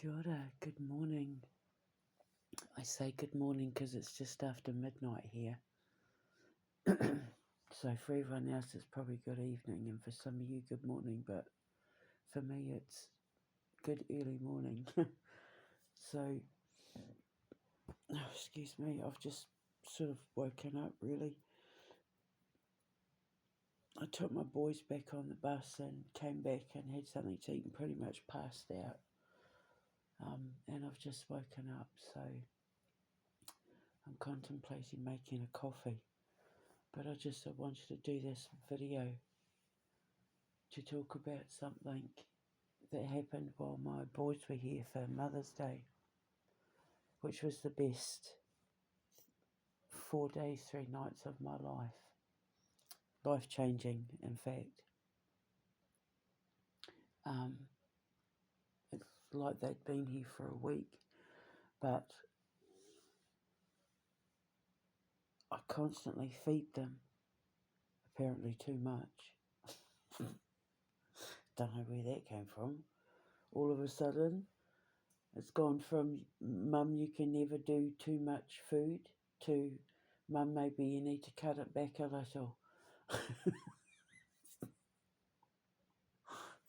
Kia ora, good morning. I say good morning because it's just after midnight here. So for everyone else it's probably good evening, and for some of you good morning, but for me it's good early morning. So, excuse me, I've just sort of woken up really. I took my boys back on the bus and came back and had something to eat and pretty much passed out. And I've just woken up, so I'm contemplating making a coffee. But I wanted to do this video to talk about something that happened while my boys were here for Mother's Day, which was the best 4 days, 3 nights of my life. Life-changing, in fact. It's like they'd been here for a week, but I constantly feed them, apparently too much. Don't know where that came from. All of a sudden, it's gone from, Mum, you can never do too much food, to, Mum, maybe you need to cut it back a little.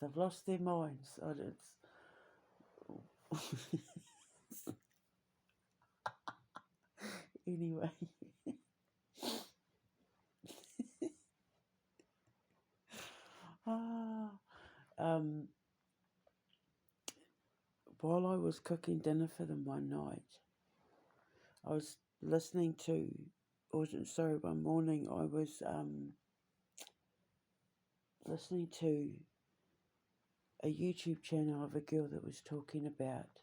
They've lost their minds. Anyway. While I was cooking dinner for them one night, I was listening to, one morning I was listening to a YouTube channel of a girl that was talking about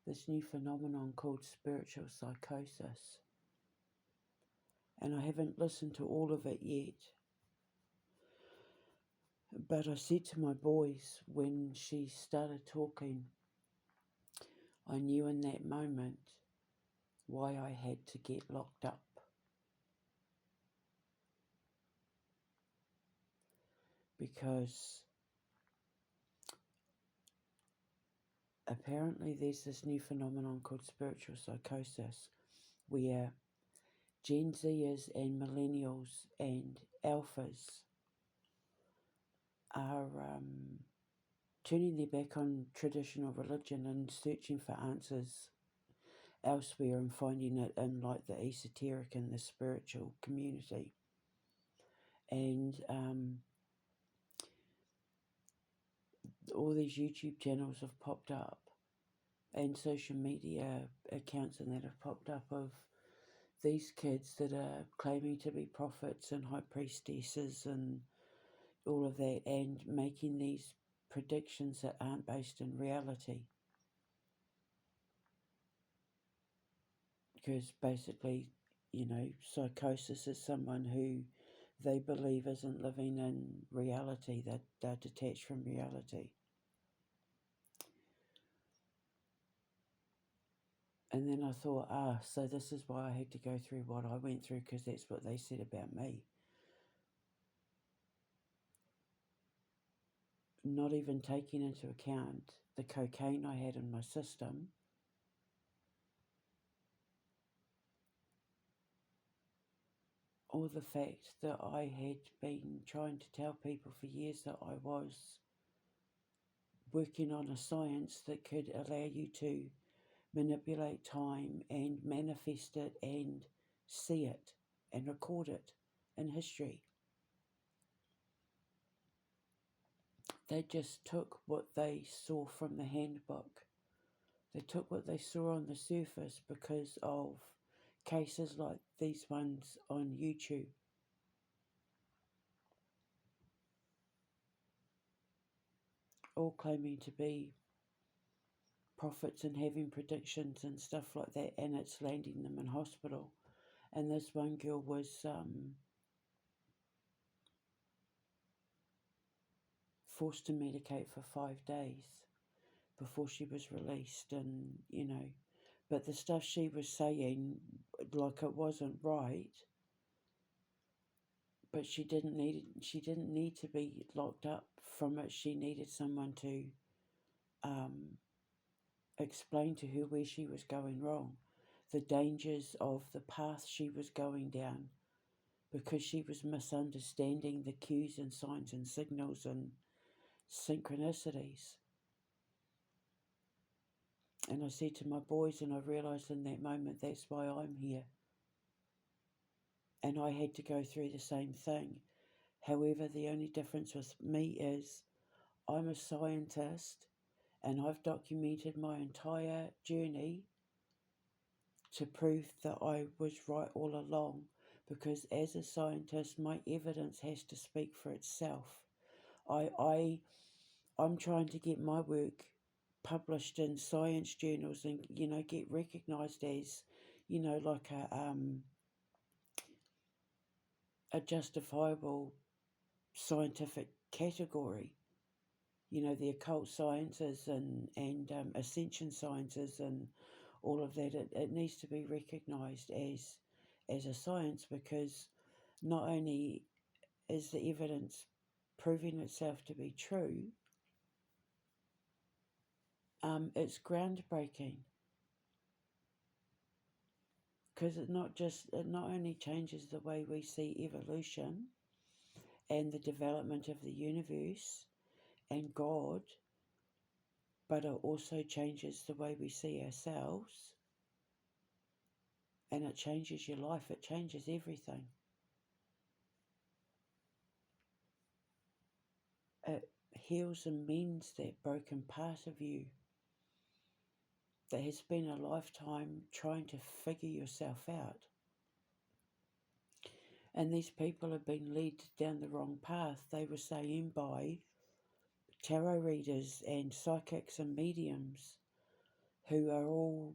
this new phenomenon called spiritual psychosis. And I haven't listened to all of it yet. But I said to my boys when she started talking, I knew in that moment why I had to get locked up. Because apparently there's this new phenomenon called spiritual psychosis where Gen Zers and millennials and alphas are turning their back on traditional religion and searching for answers elsewhere and finding it in like the esoteric and the spiritual community. And all these YouTube channels have popped up and social media accounts and that have popped up of these kids that are claiming to be prophets and high priestesses and all of that, and making these predictions that aren't based in reality. Because basically, psychosis is someone who they believe isn't living in reality, that they're detached from reality. And then I thought, so this is why I had to go through what I went through, because that's what they said about me. Not even taking into account the cocaine I had in my system, or the fact that I had been trying to tell people for years that I was working on a science that could allow you to manipulate time and manifest it and see it and record it in history. They just took what they saw from the handbook. They took what they saw on the surface because of cases like these ones on YouTube. All claiming to be prophets and having predictions and stuff like that, and it's landing them in hospital. And this one girl was forced to medicate for 5 days before she was released, and but the stuff she was saying, like, it wasn't right, but she didn't need to be locked up from it. She needed someone to explained to her where she was going wrong, the dangers of the path she was going down, because she was misunderstanding the cues and signs and signals and synchronicities. And I said to my boys, and I realised in that moment, that's why I'm here. And I had to go through the same thing. However, the only difference with me is I'm a scientist and I've documented my entire journey to prove that I was right all along, because as a scientist my evidence has to speak for itself. I'm trying to get my work published in science journals and get recognized as like a justifiable scientific category. The occult sciences and ascension sciences and all of that. It needs to be recognised as a science, because not only is the evidence proving itself to be true, it's groundbreaking, because it not only changes the way we see evolution and the development of the universe and God, but it also changes the way we see ourselves, and it changes your life. It changes everything. It heals and mends that broken part of you that has spent a lifetime trying to figure yourself out. And these people have been led down the wrong path. They were saying by tarot readers and psychics and mediums who are all,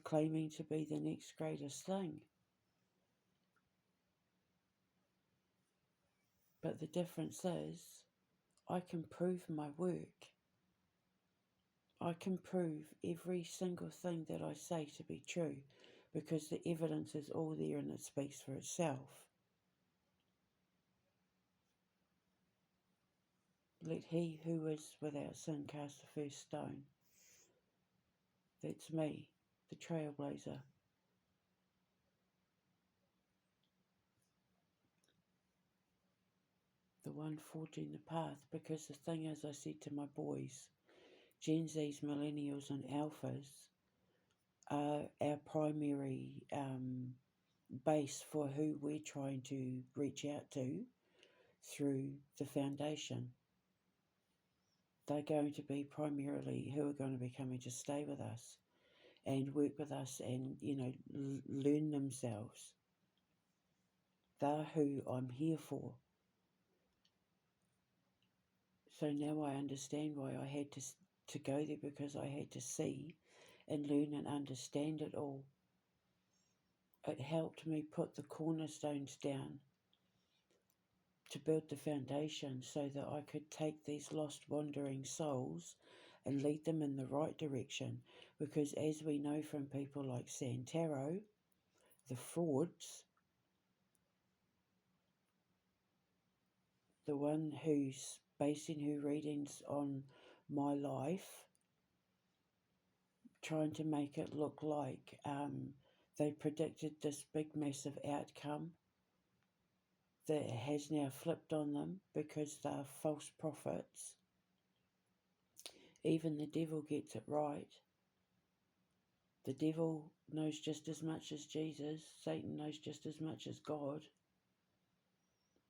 claiming to be the next greatest thing. But the difference is, I can prove my work. I can prove every single thing that I say to be true, because the evidence is all there and it speaks for itself. Let he who is without sin cast the first stone. That's me, the trailblazer. The one forging the path, because the thing is, I said to my boys, Gen Zs, millennials and alphas are our primary base for who we're trying to reach out to through the foundation. They're going to be primarily who are going to be coming to stay with us and work with us and, learn themselves. They're who I'm here for. So now I understand why I had to go there, because I had to see and learn and understand it all. It helped me put the cornerstones down to build the foundation so that I could take these lost wandering souls and lead them in the right direction. Because as we know from people like Santaro, the frauds, the one who's basing her readings on my life, trying to make it look like they predicted this big massive outcome that has now flipped on them because they're false prophets. Even the devil gets it right. The devil knows just as much as Jesus. Satan knows just as much as God.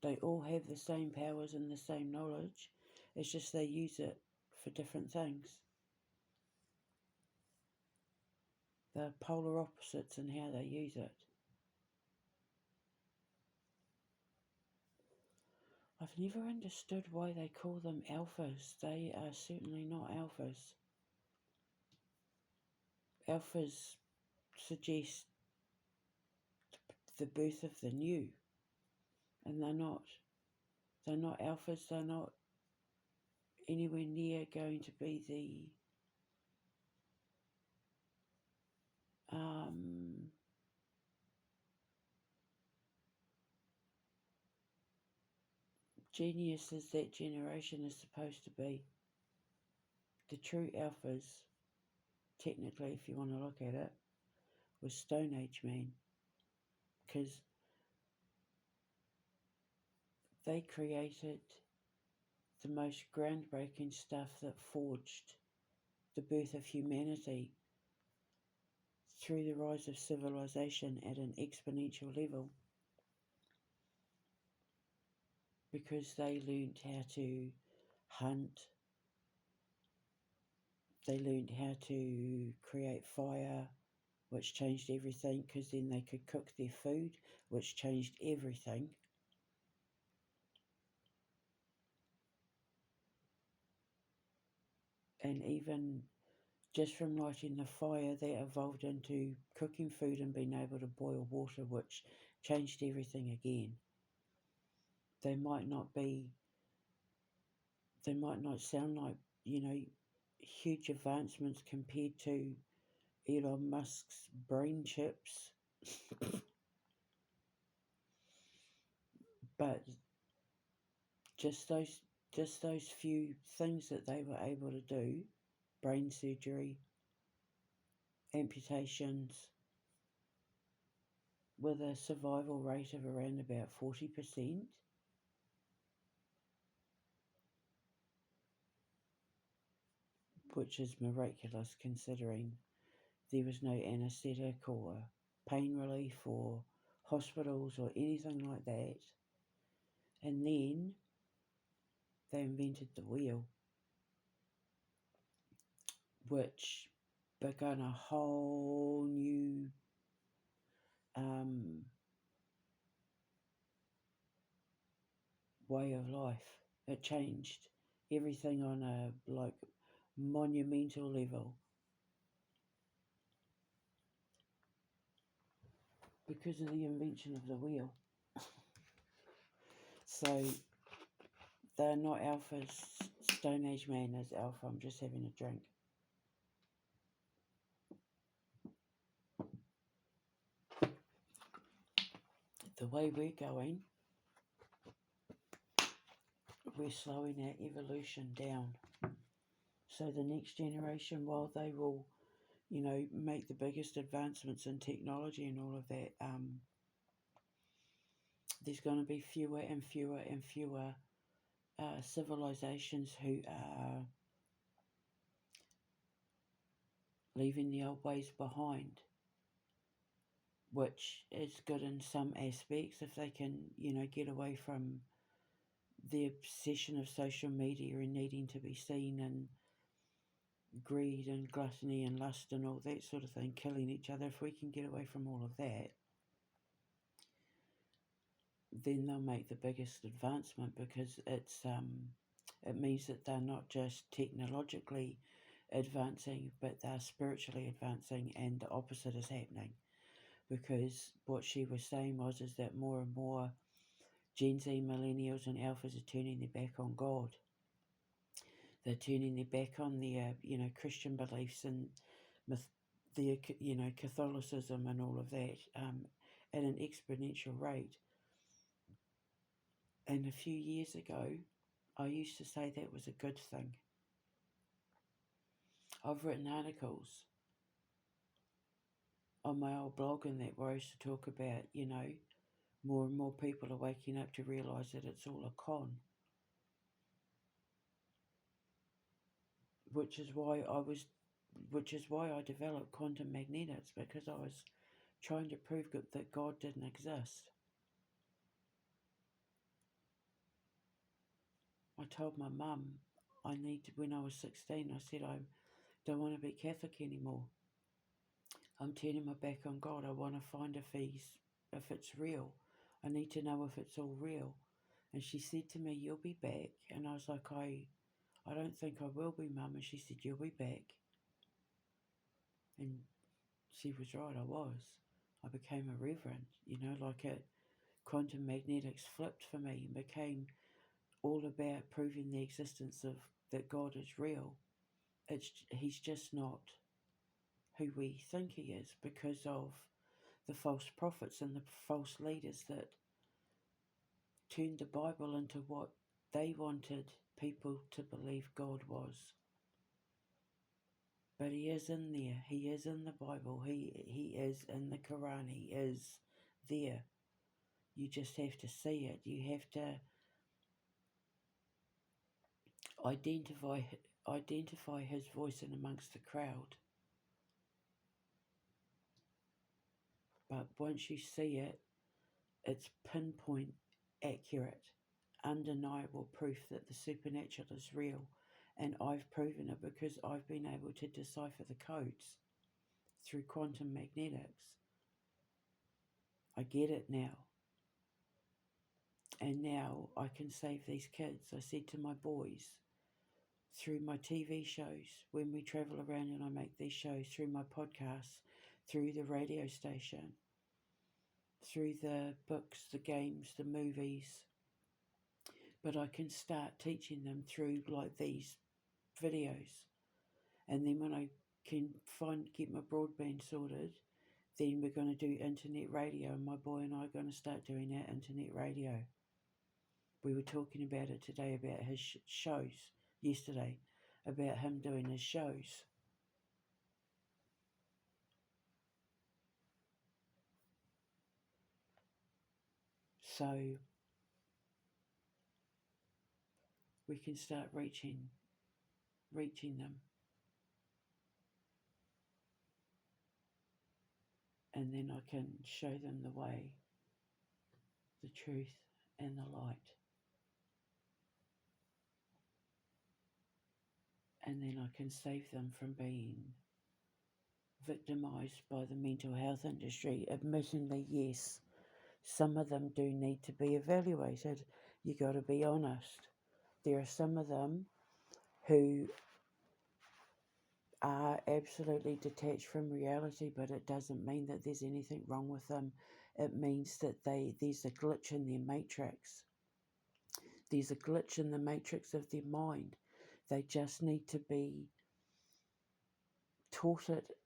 They all have the same powers and the same knowledge. It's just they use it for different things. They're polar opposites in how they use it. I've never understood why they call them alphas. They are certainly not alphas. Alphas suggest the birth of the new, and they're not. They're not alphas. They're not anywhere near going to be the geniuses that generation is supposed to be. The true alphas, technically, if you want to look at it, was Stone Age man, because they created the most groundbreaking stuff that forged the birth of humanity through the rise of civilization at an exponential level, because they learned how to hunt, they learned how to create fire, which changed everything, because then they could cook their food, which changed everything. And even just from lighting the fire, they evolved into cooking food and being able to boil water, which changed everything again. They might not sound like, huge advancements compared to Elon Musk's brain chips, but just those few things that they were able to do, brain surgery, amputations, with a survival rate of around about 40%, which is miraculous considering there was no anaesthetic or pain relief or hospitals or anything like that. And then they invented the wheel, which began a whole new way of life. It changed everything on a monumental level because of the invention of the wheel. So they're not alphas. Stone Age man is alpha. I'm just having a drink. The way we're going, we're slowing our evolution down. So the next generation, while they will, make the biggest advancements in technology and all of that, there's going to be fewer and fewer and fewer civilizations who are leaving the old ways behind, which is good in some aspects if they can, get away from the obsession of social media and needing to be seen, and greed and gluttony and lust and all that sort of thing, killing each other. If we can get away from all of that, then they'll make the biggest advancement, because it means that they're not just technologically advancing, but they're spiritually advancing, and the opposite is happening. Because what she was saying is that more and more Gen Z, millennials and alphas are turning their back on God. They're turning their back on their, Christian beliefs and their, Catholicism and all of that, at an exponential rate. And a few years ago, I used to say that was a good thing. I've written articles on my old blog and that, where I used to talk about, more and more people are waking up to realise that it's all a con. Which is why I developed quantum magnetics, because I was trying to prove that God didn't exist. I told my mum when I was 16, I said, I don't want to be Catholic anymore. I'm turning my back on God. I want to find if it's real. I need to know if it's all real. And she said to me, you'll be back. And I was like, I don't think I will be, Mum. And she said, you'll be back. And she was right, I was. I became a reverend, quantum magnetics flipped for me and became all about proving the existence of that God is real. He's just not who we think he is, because of the false prophets and the false leaders that turned the Bible into what they wanted people to believe God was. But he is in there. He is in the Bible. He is in the Quran. He is there. You just have to see it. You have to identify his voice in amongst the crowd. But once you see it, it's pinpoint accurate, undeniable proof that the supernatural is real. And I've proven it because I've been able to decipher the codes through quantum magnetics. I get it now. And now I can save these kids. I said to my boys, through my TV shows, when we travel around and I make these shows, through my podcasts, through the radio station, through the books, the games, the movies. But I can start teaching them through like these videos. And then when I can get my broadband sorted, then we're going to do internet radio. And my boy and I are going to start doing our internet radio. We were talking about it today, about his shows, yesterday, about him doing his shows. So we can start reaching them. And then I can show them the way, the truth, and the light. And then I can save them from being victimized by the mental health industry. Admittedly, yes, some of them do need to be evaluated. You got to be honest. There are some of them who are absolutely detached from reality, but it doesn't mean that there's anything wrong with them. It means that there's a glitch in their matrix. There's a glitch in the matrix of their mind. They just need to be taught it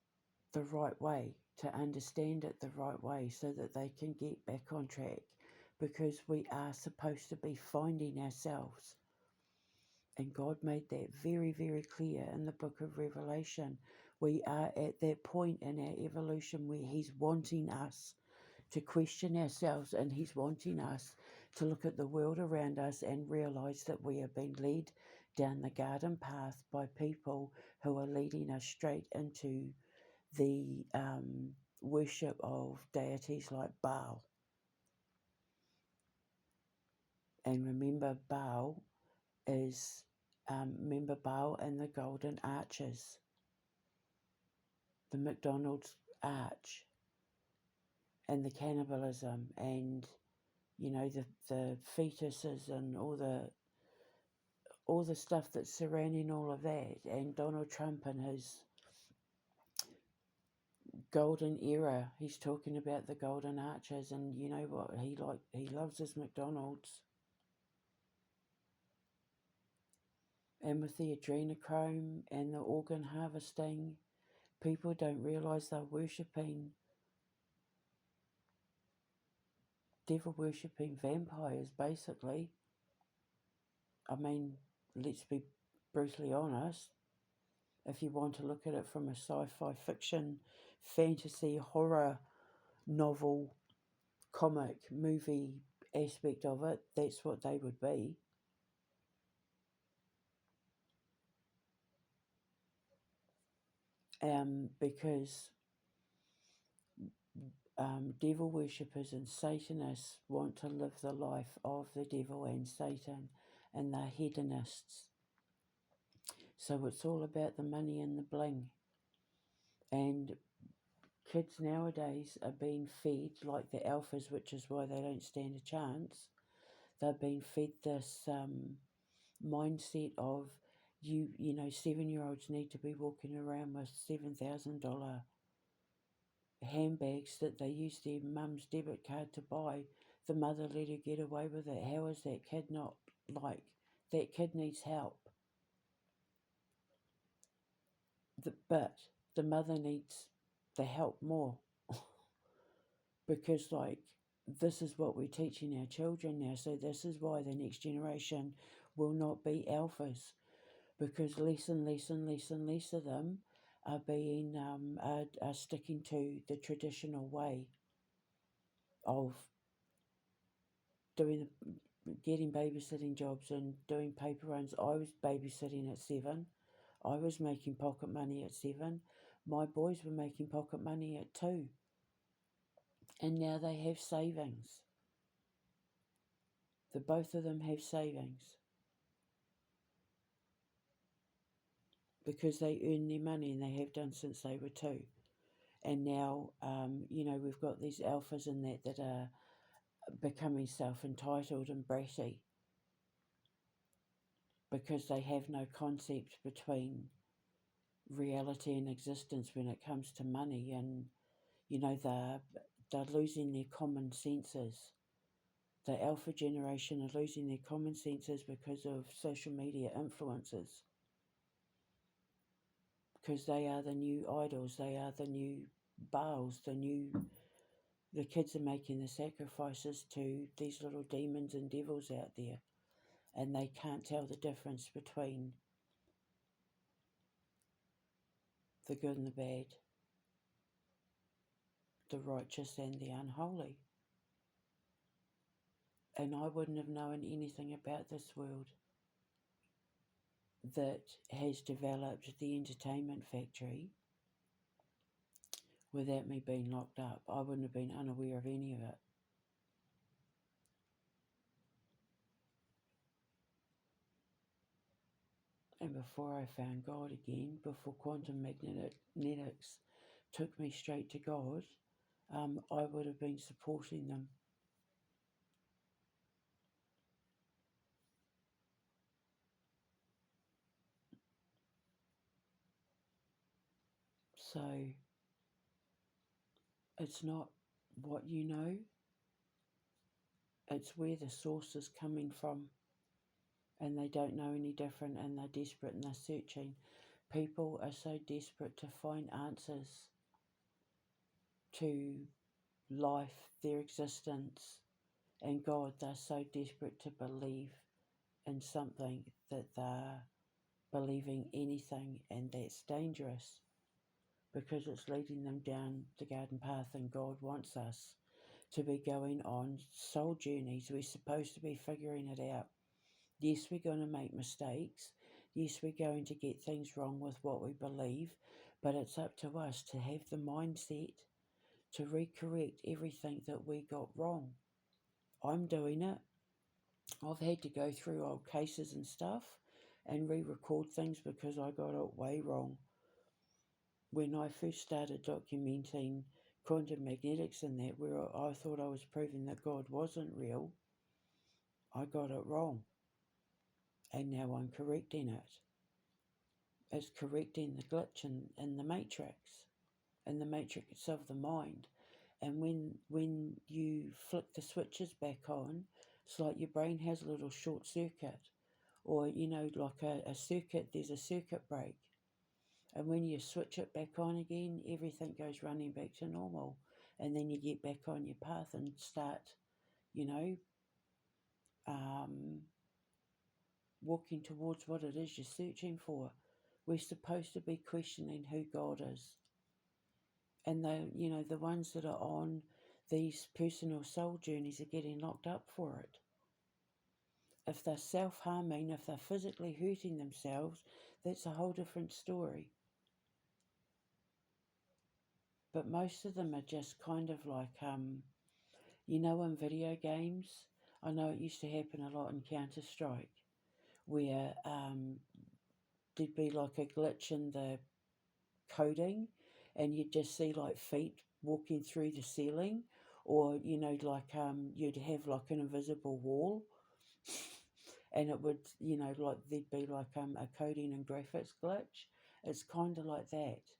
the right way, to understand it the right way, so that they can get back on track, because we are supposed to be finding ourselves. And God made that very, very clear in the book of Revelation. We are at that point in our evolution where He's wanting us to question ourselves, and He's wanting us to look at the world around us and realise that we are being led down the garden path by people who are leading us straight into the worship of deities like Baal. And remember, Baal is, remember Baal and the golden arches, the McDonald's arch, and the cannibalism, and you know, the fetuses and all the stuff that's surrounding all of that. And Donald Trump and his golden era, he's talking about the golden arches, and you know what, he loves his McDonald's. And with the adrenochrome and the organ harvesting, people don't realise they're worshipping, devil worshipping vampires, basically. I mean, let's be brutally honest. If you want to look at it from a sci-fi fiction, fantasy, horror, novel, comic, movie aspect of it, that's what they would be. Because devil worshippers and Satanists want to live the life of the devil and Satan, and they're hedonists. So it's all about the money and the bling. And kids nowadays are being fed, like the alphas, which is why they don't stand a chance. They're being fed this mindset of, you know, 7-year-olds need to be walking around with $7,000 handbags that they use their mum's debit card to buy. The mother let her get away with it. How is that kid not, like, that kid needs help? But the mother needs the help more. Because, like, this is what we're teaching our children now. So this is why the next generation will not be alphas, because less and less and less and less of them are being are sticking to the traditional way of doing getting babysitting jobs and doing paper runs. I was babysitting at 7. I was making pocket money at 7. My boys were making pocket money at 2. And now they have savings. The both of them have savings because they earn their money, and they have done since they were 2. And now, we've got these alphas in that are becoming self-entitled and bratty because they have no concept between reality and existence when it comes to money, and they're losing their common senses. The alpha generation are losing their common senses because of social media influences, because they are the new idols, they are the new Baals, the kids are making the sacrifices to these little demons and devils out there, and they can't tell the difference between the good and the bad, the righteous and the unholy. And I wouldn't have known anything about this world that has developed the entertainment factory without me being locked up. I wouldn't have been unaware of any of it. And before I found God again, before quantum magnetics took me straight to God, I would have been supporting them. So it's not what you know, it's where the source is coming from. And they don't know any different, and they're desperate and they're searching. People are so desperate to find answers to life, their existence, and God. They're so desperate to believe in something that they're believing anything, and that's dangerous because it's leading them down the garden path, and God wants us to be going on soul journeys. We're supposed to be figuring it out. Yes, we're going to make mistakes. Yes, we're going to get things wrong with what we believe, but it's up to us to have the mindset to recorrect everything that we got wrong. I'm doing it. I've had to go through old cases and stuff and re-record things because I got it way wrong. When I first started documenting quantum magnetics and that, where I thought I was proving that God wasn't real, I got it wrong. And now I'm correcting it. It's correcting the glitch in the matrix of the mind. And when you flick the switches back on, it's like your brain has a little short circuit, or like a circuit. There's a circuit break, and when you switch it back on again, everything goes running back to normal, and then you get back on your path and start, walking towards what it is you're searching for. We're supposed to be questioning who God is. And the ones that are on these personal soul journeys are getting locked up for it. If they're self-harming, if they're physically hurting themselves, that's a whole different story. But most of them are just kind of like, in video games, I know it used to happen a lot in Counter-Strike, where there'd be like a glitch in the coding, and you'd just see like feet walking through the ceiling, or you'd have like an invisible wall, and it would like there'd be like a coding and graphics glitch. It's kind of like that.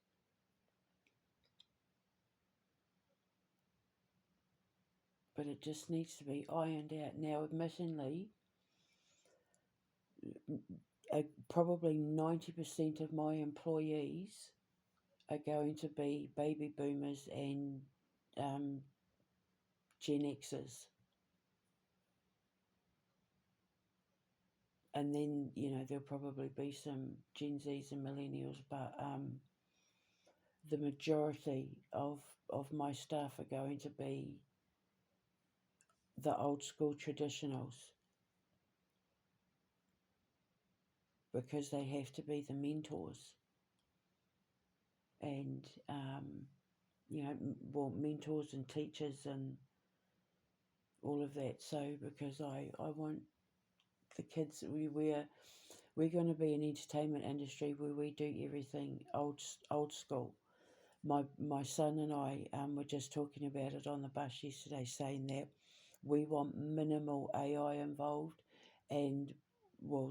But it just needs to be ironed out. Now, admittingly, probably 90% of my employees are going to be baby boomers and Gen Xers. And then, there'll probably be some Gen Zs and millennials, but the majority of my staff are going to be the old school traditionals, because they have to be the mentors and mentors and teachers and all of that. So because I want the kids, we're going to be an entertainment industry where we do everything old school. My son and I were just talking about it on the bus yesterday, saying that we want minimal AI involved, and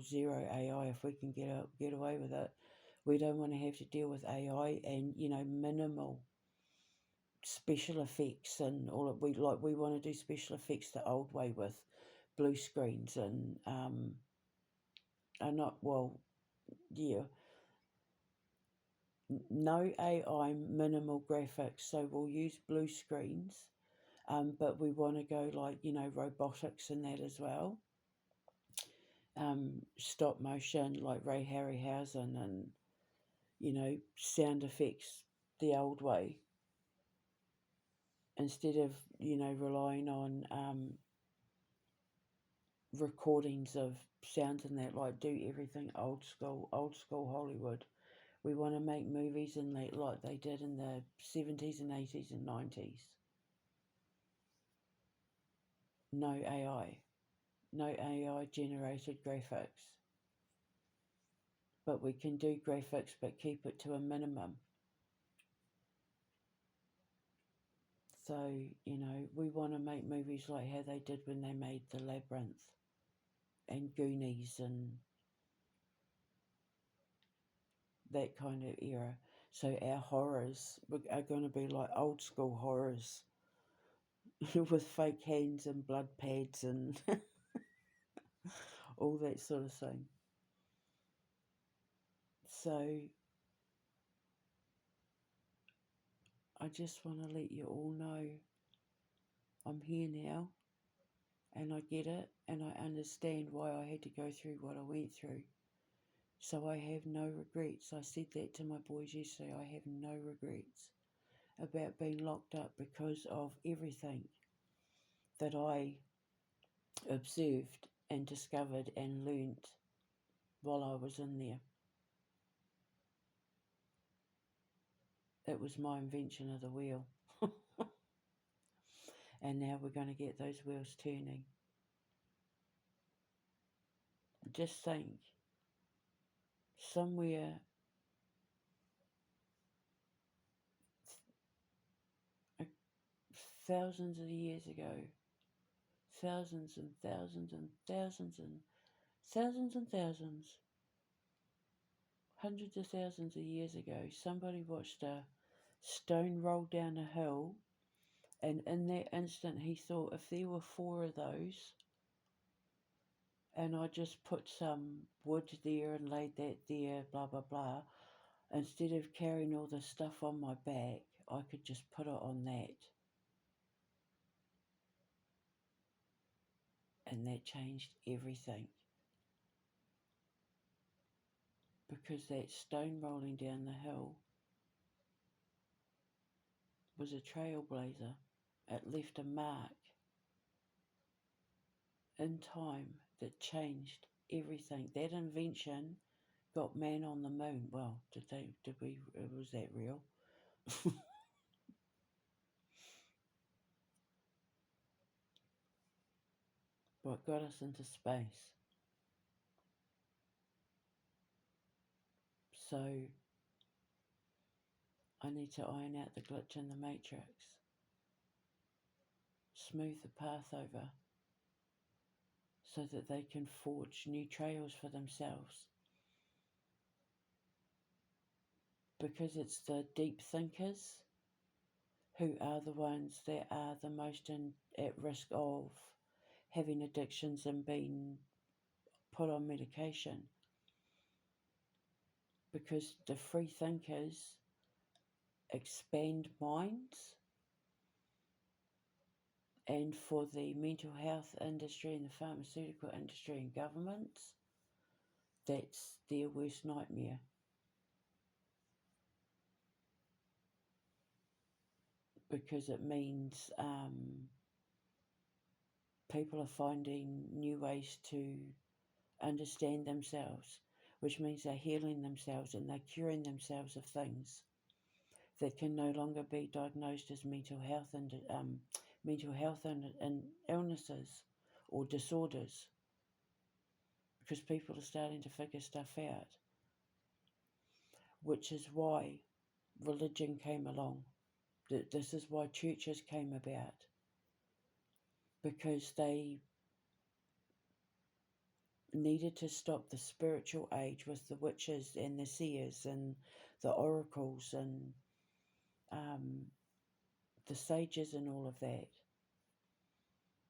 zero AI if we can get away with it. We don't want to have to deal with AI and minimal special effects and all of, we want to do special effects the old way with blue screens and are not yeah no AI, minimal graphics. So we'll use blue screens, but we want to go like robotics and that as well. Stop motion like Ray Harryhausen and sound effects the old way, instead of relying on recordings of sounds and that, like do everything old school Hollywood. We want to make movies in like they did in the 70s and 80s and 90s. No AI. No AI generated graphics. But we can do graphics but keep it to a minimum. So, we want to make movies like how they did when they made The Labyrinth and Goonies and that kind of era. So our horrors are going to be like old school horrors with fake hands and blood pads and all that sort of thing. So I just want to let you all know I'm here now, and I get it, and I understand why I had to go through what I went through. So I have no regrets. I said that to my boys yesterday. I have no regrets about being locked up because of everything that I observed and discovered and learnt while I was in there. It was my invention of the wheel. And now we're going to get those wheels turning. Just think, somewhere thousands of years ago, thousands and thousands and thousands and thousands and thousands, hundreds of thousands of years ago, somebody watched a stone roll down a hill, and in that instant he thought, if there were 4 of those, and I just put some wood there and laid that there, blah blah blah, instead of carrying all the stuff on my back, I could just put it on that. And that changed everything. Because that stone rolling down the hill was a trailblazer. It left a mark in time that changed everything. That invention got man on the moon. Well, was that real? What got us into space. So I need to iron out the glitch in the matrix, smooth the path over, so that they can forge new trails for themselves. Because it's the deep thinkers who are the ones that are the most at risk of having addictions and being put on medication. Because the free thinkers expand minds, and for the mental health industry and the pharmaceutical industry and governments, that's their worst nightmare. because it means people are finding new ways to understand themselves, which means they're healing themselves and they're curing themselves of things that can no longer be diagnosed as mental health and illnesses or disorders, because people are starting to figure stuff out, which is why religion came along. This is why churches came about, because they needed to stop the spiritual age with the witches and the seers and the oracles and the sages and all of that,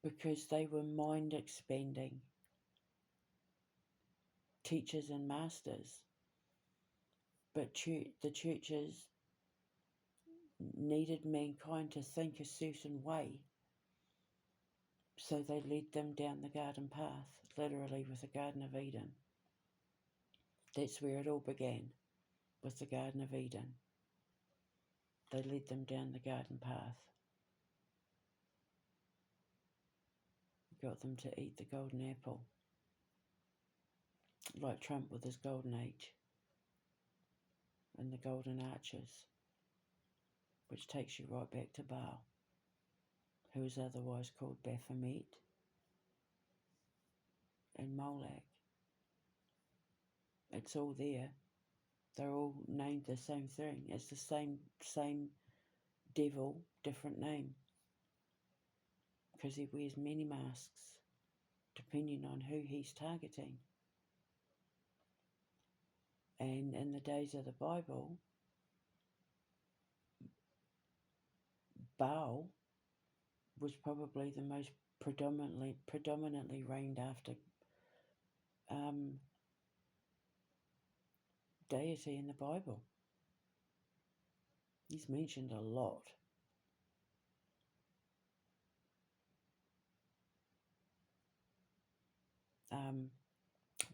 because they were mind expanding teachers and masters. But the churches needed mankind to think a certain way, so they led them down the garden path, literally with the Garden of Eden. That's where it all began, with the Garden of Eden. They led them down the garden path, got them to eat the golden apple, like Trump with his golden age and the golden arches, which takes you right back to Baal, who is otherwise called Baphomet and Moloch. It's all there. They're all named the same thing. It's the same devil, different name, because he wears many masks depending on who he's targeting. And in the days of the Bible, Baal was probably the most predominantly reigned after deity in the Bible. He's mentioned a lot.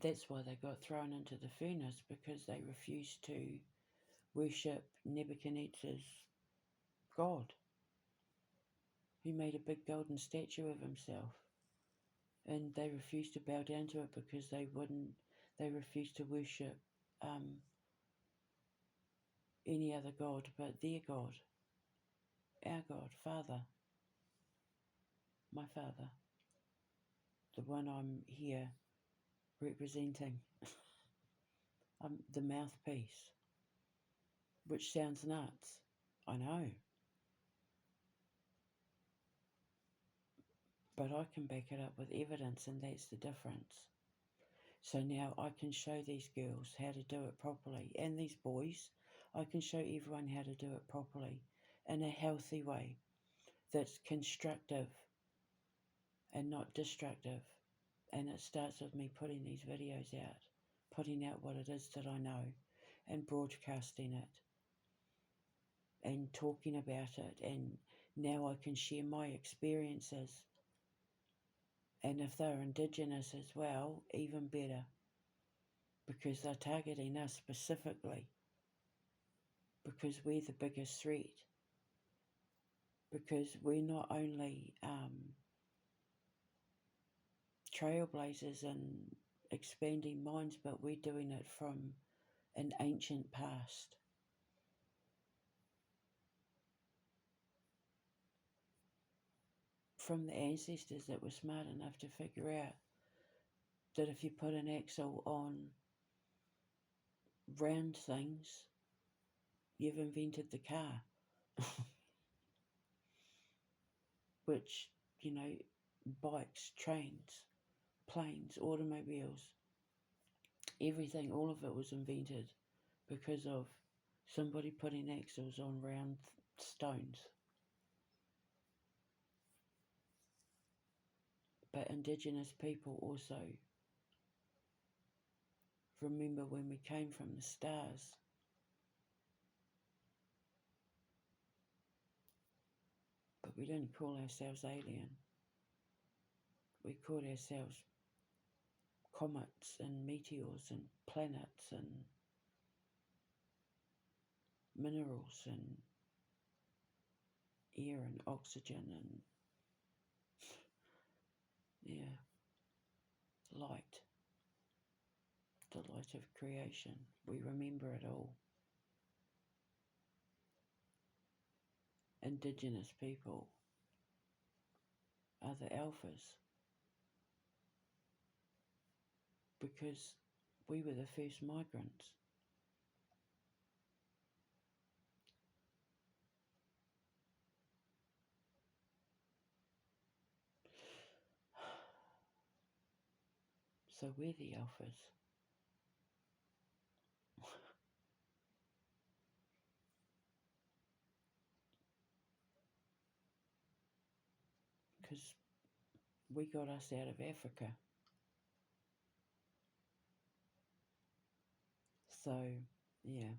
That's why they got thrown into the furnace, because they refused to worship Nebuchadnezzar's God. He made a big golden statue of himself, and they refused to bow down to it because they refused to worship any other God but their God, our God, Father, my Father, the one I'm here representing. I'm the mouthpiece, which sounds nuts, I know, but I can back it up with evidence, and that's the difference. So now I can show these girls how to do it properly, and these boys, I can show everyone how to do it properly in a healthy way that's constructive and not destructive. And it starts with me putting these videos out, putting out what it is that I know and broadcasting it and talking about it. And now I can share my experiences. And if they're Indigenous as well, even better, because they're targeting us specifically, because we're the biggest threat, because we're not only trailblazers and expanding minds, but we're doing it from an ancient past. From the ancestors that were smart enough to figure out that if you put an axle on round things, you've invented the car. Which, bikes, trains, planes, automobiles, everything, all of it was invented because of somebody putting axles on round stones. But Indigenous people also remember when we came from the stars. But we didn't call ourselves alien. We called ourselves comets and meteors and planets and minerals and air and oxygen and, yeah, light, the light of creation. We remember it all. Indigenous people are the alphas because we were the first migrants. So we're the alphas. Because we got us out of Africa. So, yeah.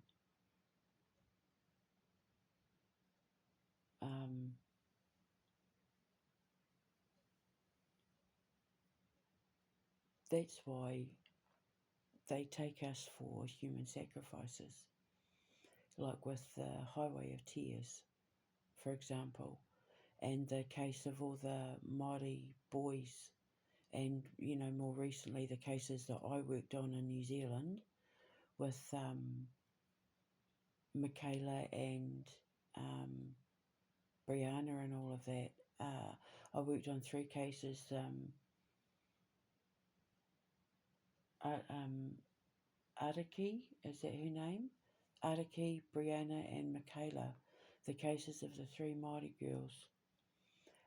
Um, that's why they take us for human sacrifices, like with the Highway of Tears, for example, and the case of all the Māori boys, and more recently the cases that I worked on in New Zealand with Michaela and Brianna and all of that. I worked on 3 cases. Araki, is that her name? Araki, Brianna, and Michaela, the cases of the 3 Māori girls.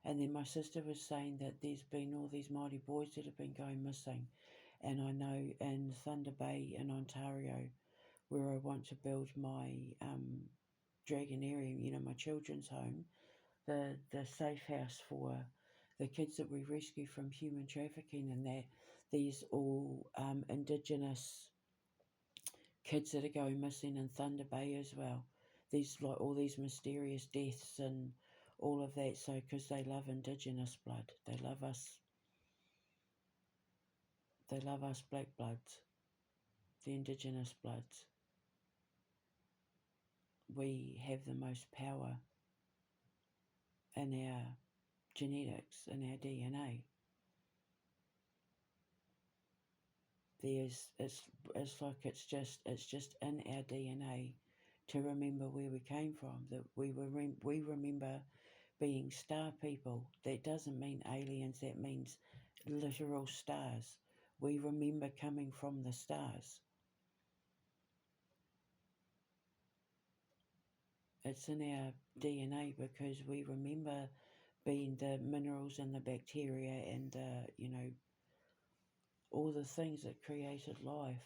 And then my sister was saying that there's been all these Māori boys that have been going missing. And I know in Thunder Bay in Ontario, where I want to build my Dragonarium, my children's home, the safe house for the kids that we rescue from human trafficking, and that these all Indigenous kids that are going missing in Thunder Bay as well. These all these mysterious deaths and all of that. So because they love Indigenous blood, they love us. They love us black bloods, the Indigenous bloods. We have the most power in our genetics, in our DNA. It's like it's just in our DNA to remember where we came from. That we remember being star people. That doesn't mean aliens. That means literal stars. We remember coming from the stars. It's in our DNA because we remember being the minerals and the bacteria and all the things that created life.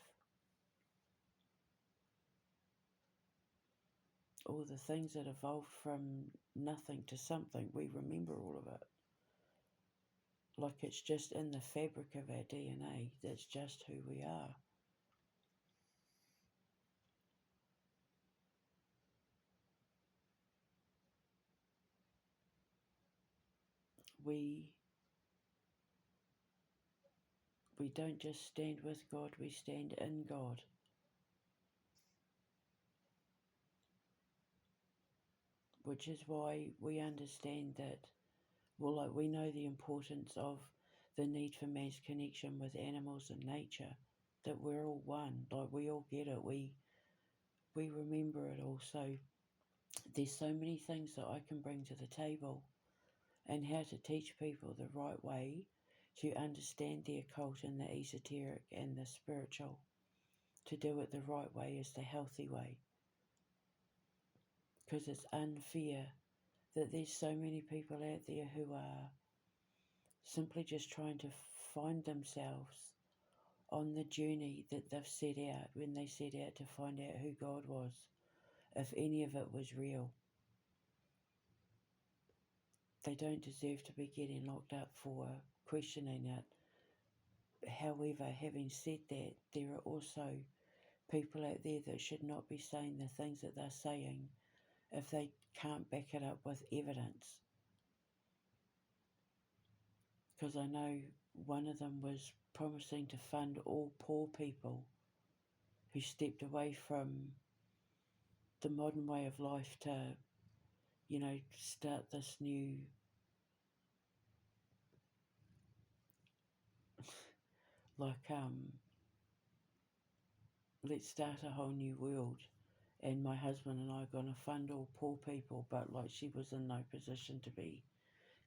All the things that evolved from nothing to something, we remember all of it. Like it's just in the fabric of our DNA. That's just who we are. We don't just stand with God, we stand in God. Which is why we understand that, like we know the importance of the need for man's connection with animals and nature, that we're all one, like we all get it, we remember it all. So there's so many things that I can bring to the table and how to teach people the right way to understand the occult and the esoteric and the spiritual. To do it the right way is the healthy way. Because it's unfair that there's so many people out there who are simply just trying to find themselves on the journey that they've set out when they set out to find out who God was, if any of it was real. They don't deserve to be getting locked up for questioning it. However, having said that, there are also people out there that should not be saying the things that they're saying if they can't back it up with evidence. Because I know one of them was promising to fund all poor people who stepped away from the modern way of life to, start this new, like, let's start a whole new world. And my husband and I are going to fund all poor people, but like she was in no position to be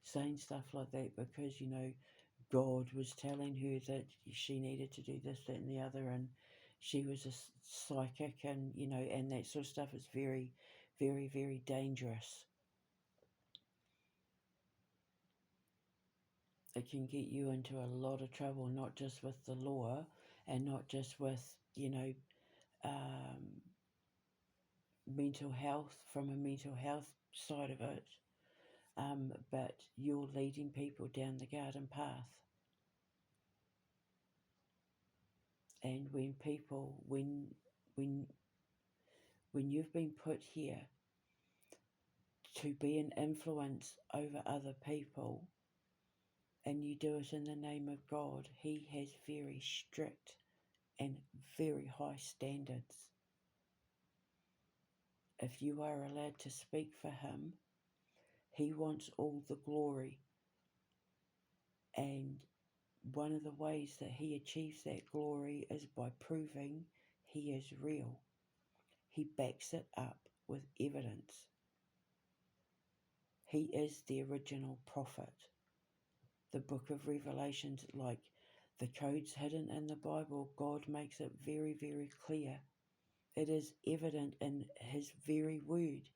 saying stuff like that because, God was telling her that she needed to do this, that, and the other, and she was a psychic, and and that sort of stuff is very, very, very dangerous. It can get you into a lot of trouble, not just with the law, and not just with um, mental health, from a mental health side of it, but you're leading people down the garden path. And when people, when you've been put here to be an influence over other people, and you do it in the name of God, He has very strict and very high standards. If you are allowed to speak for Him, He wants all the glory. And one of the ways that He achieves that glory is by proving He is real. He backs it up with evidence. He is the original prophet. The book of Revelations, like the codes hidden in the Bible, God makes it very, very clear. It is evident in His very word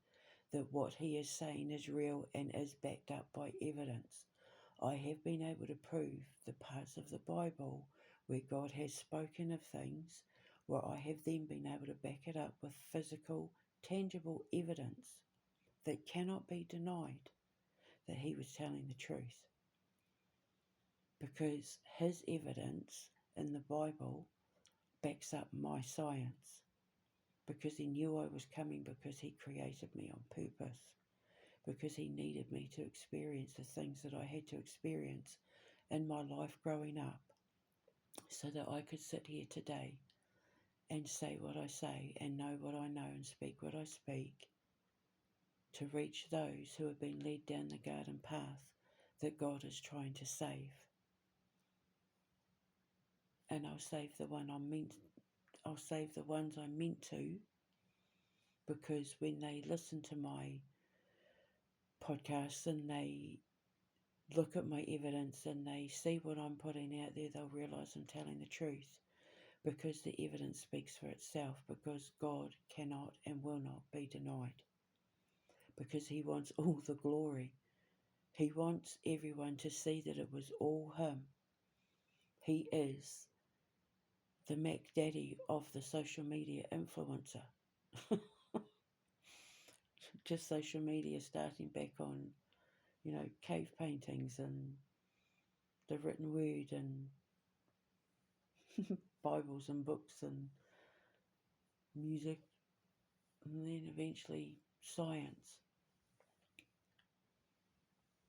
that what He is saying is real and is backed up by evidence. I have been able to prove the parts of the Bible where God has spoken of things, where I have then been able to back it up with physical, tangible evidence that cannot be denied that He was telling the truth. Because His evidence in the Bible backs up my science. Because He knew I was coming, because He created me on purpose. Because He needed me to experience the things that I had to experience in my life growing up, so that I could sit here today and say what I say and know what I know and speak what I speak, to reach those who have been led down the garden path that God is trying to save. And I'll save the ones I meant to, because when they listen to my podcasts and they look at my evidence and they see what I'm putting out there, they'll realise I'm telling the truth, because the evidence speaks for itself, because God cannot and will not be denied, because He wants all the glory. He wants everyone to see that it was all Him. He is the Mac Daddy of the social media influencer. Just social media starting back on, cave paintings and the written word and Bibles and books and music, and then eventually science.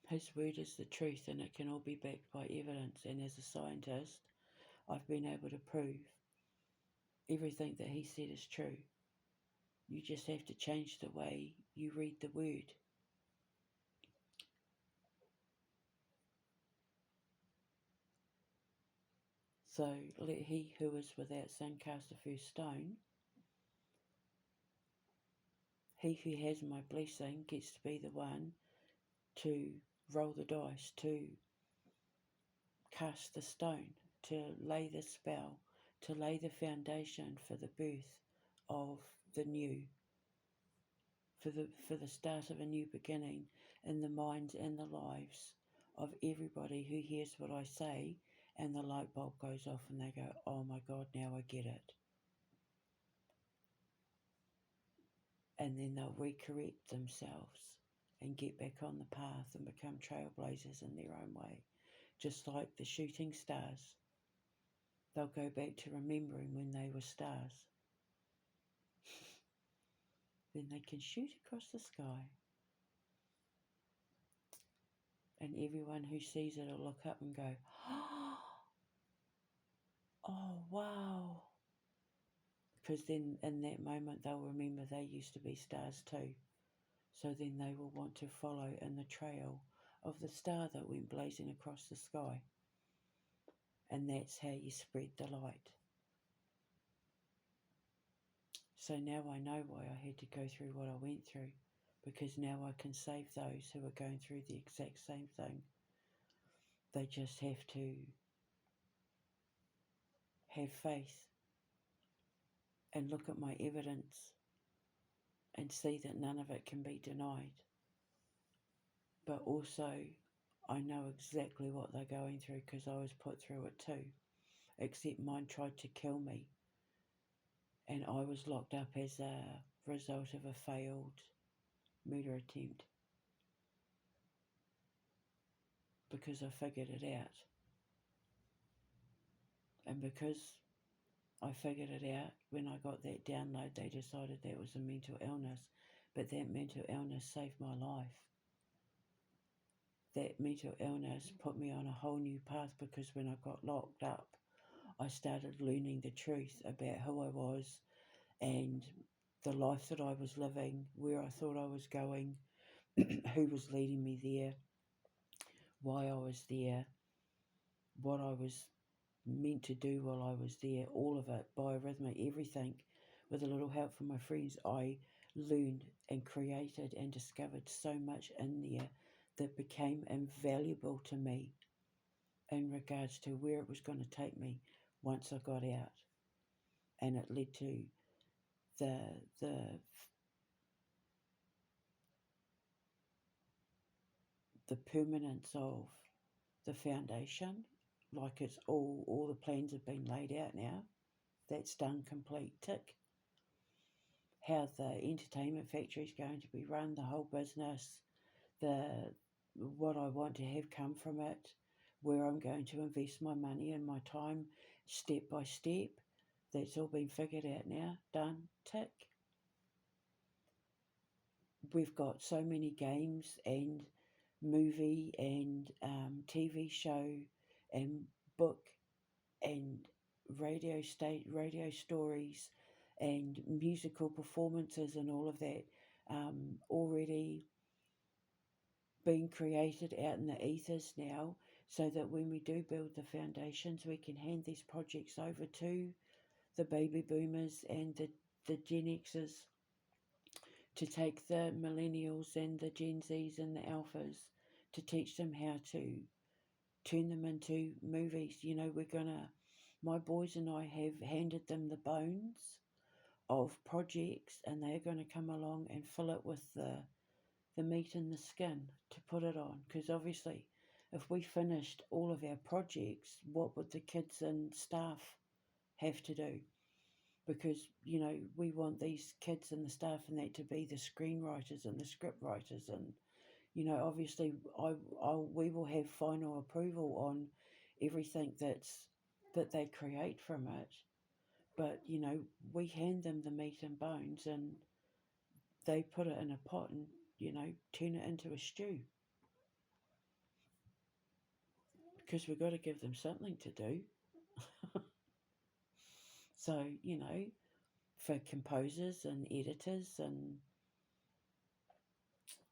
His word is the truth, and it can all be backed by evidence. And as a scientist, I've been able to prove everything that he said is true. You just have to change the way you read the word. So let he who is without sin cast the first stone. He who has my blessing gets to be the one to roll the dice, to cast the stone, to lay the spell, to lay the foundation for the birth of the new, for the start of a new beginning in the minds and the lives of everybody who hears what I say, and the light bulb goes off and they go, oh my God, now I get it. And then they'll recorrect themselves and get back on the path and become trailblazers in their own way. Just like the shooting stars. They'll go back to remembering when they were stars. Then they can shoot across the sky. And everyone who sees it will look up and go, oh wow. Because then in that moment they'll remember they used to be stars too. so then they will want to follow in the trail of the star that went blazing across the sky. And that's how you spread the light. So now I know why I had to go through what I went through, because now I can save those who are going through the exact same thing. They just have to have faith and look at my evidence and see that none of it can be denied. But also, I know exactly what they're going through because I was put through it too, except mine tried to kill me. And I was locked up as a result of a failed murder attempt because I figured it out. And because I figured it out, when I got that download, they decided that was a mental illness. But that mental illness saved my life. That mental illness put me on a whole new path, because when I got locked up, I started learning the truth about who I was and the life that I was living, where I thought I was going, who was leading me there, why I was there, what I was meant to do while I was there, all of it, biorhythmic, everything. With a little help from my friends, I learned and created and discovered so much in there that became invaluable to me in regards to where it was going to take me once I got out. And it led to the the permanence of the foundation, like it's all the plans have been laid out now. That's done, complete, tick. How the entertainment factory is going to be run, the whole business, the what I want to have come from it, where I'm going to invest my money and my time, step by step. That's all been figured out now, done, tick. We've got so many games and movie and TV show and book and radio stories and musical performances and all of that already being created out in the ethers now, so that when we do build the foundations, we can hand these projects over to the baby boomers and the Gen Xers to take the millennials and the Gen Zs and the alphas to teach them how to turn them into movies. You know, my boys and I have handed them the bones of projects, and they're going to come along and fill it with the meat and the skin to put it on. Because obviously, if we finished all of our projects, what would the kids and staff have to do? Because, you know, we want these kids and the staff and that to be the screenwriters and the script writers. And, you know, obviously we will have final approval on everything that they create from it. But, you know, we hand them the meat and bones, and they put it in a pot and, you know, turn it into a stew. Because we've got to give them something to do. So, you know, for composers and editors and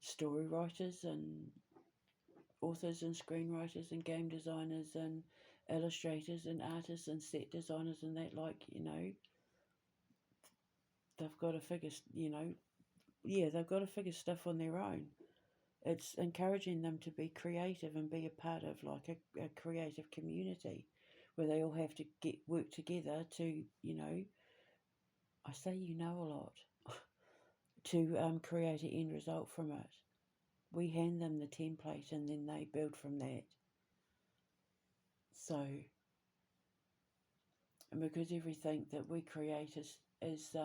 story writers and authors and screenwriters and game designers and illustrators and artists and set designers and that, like, you know, they've got to figure, you know, they've got to figure stuff on their own. It's encouraging them to be creative and be a part of like a creative community where they all have to work together to, you know, I say you know a lot, to create an end result from it. We hand them the template and then they build from that. So, and because everything that we create is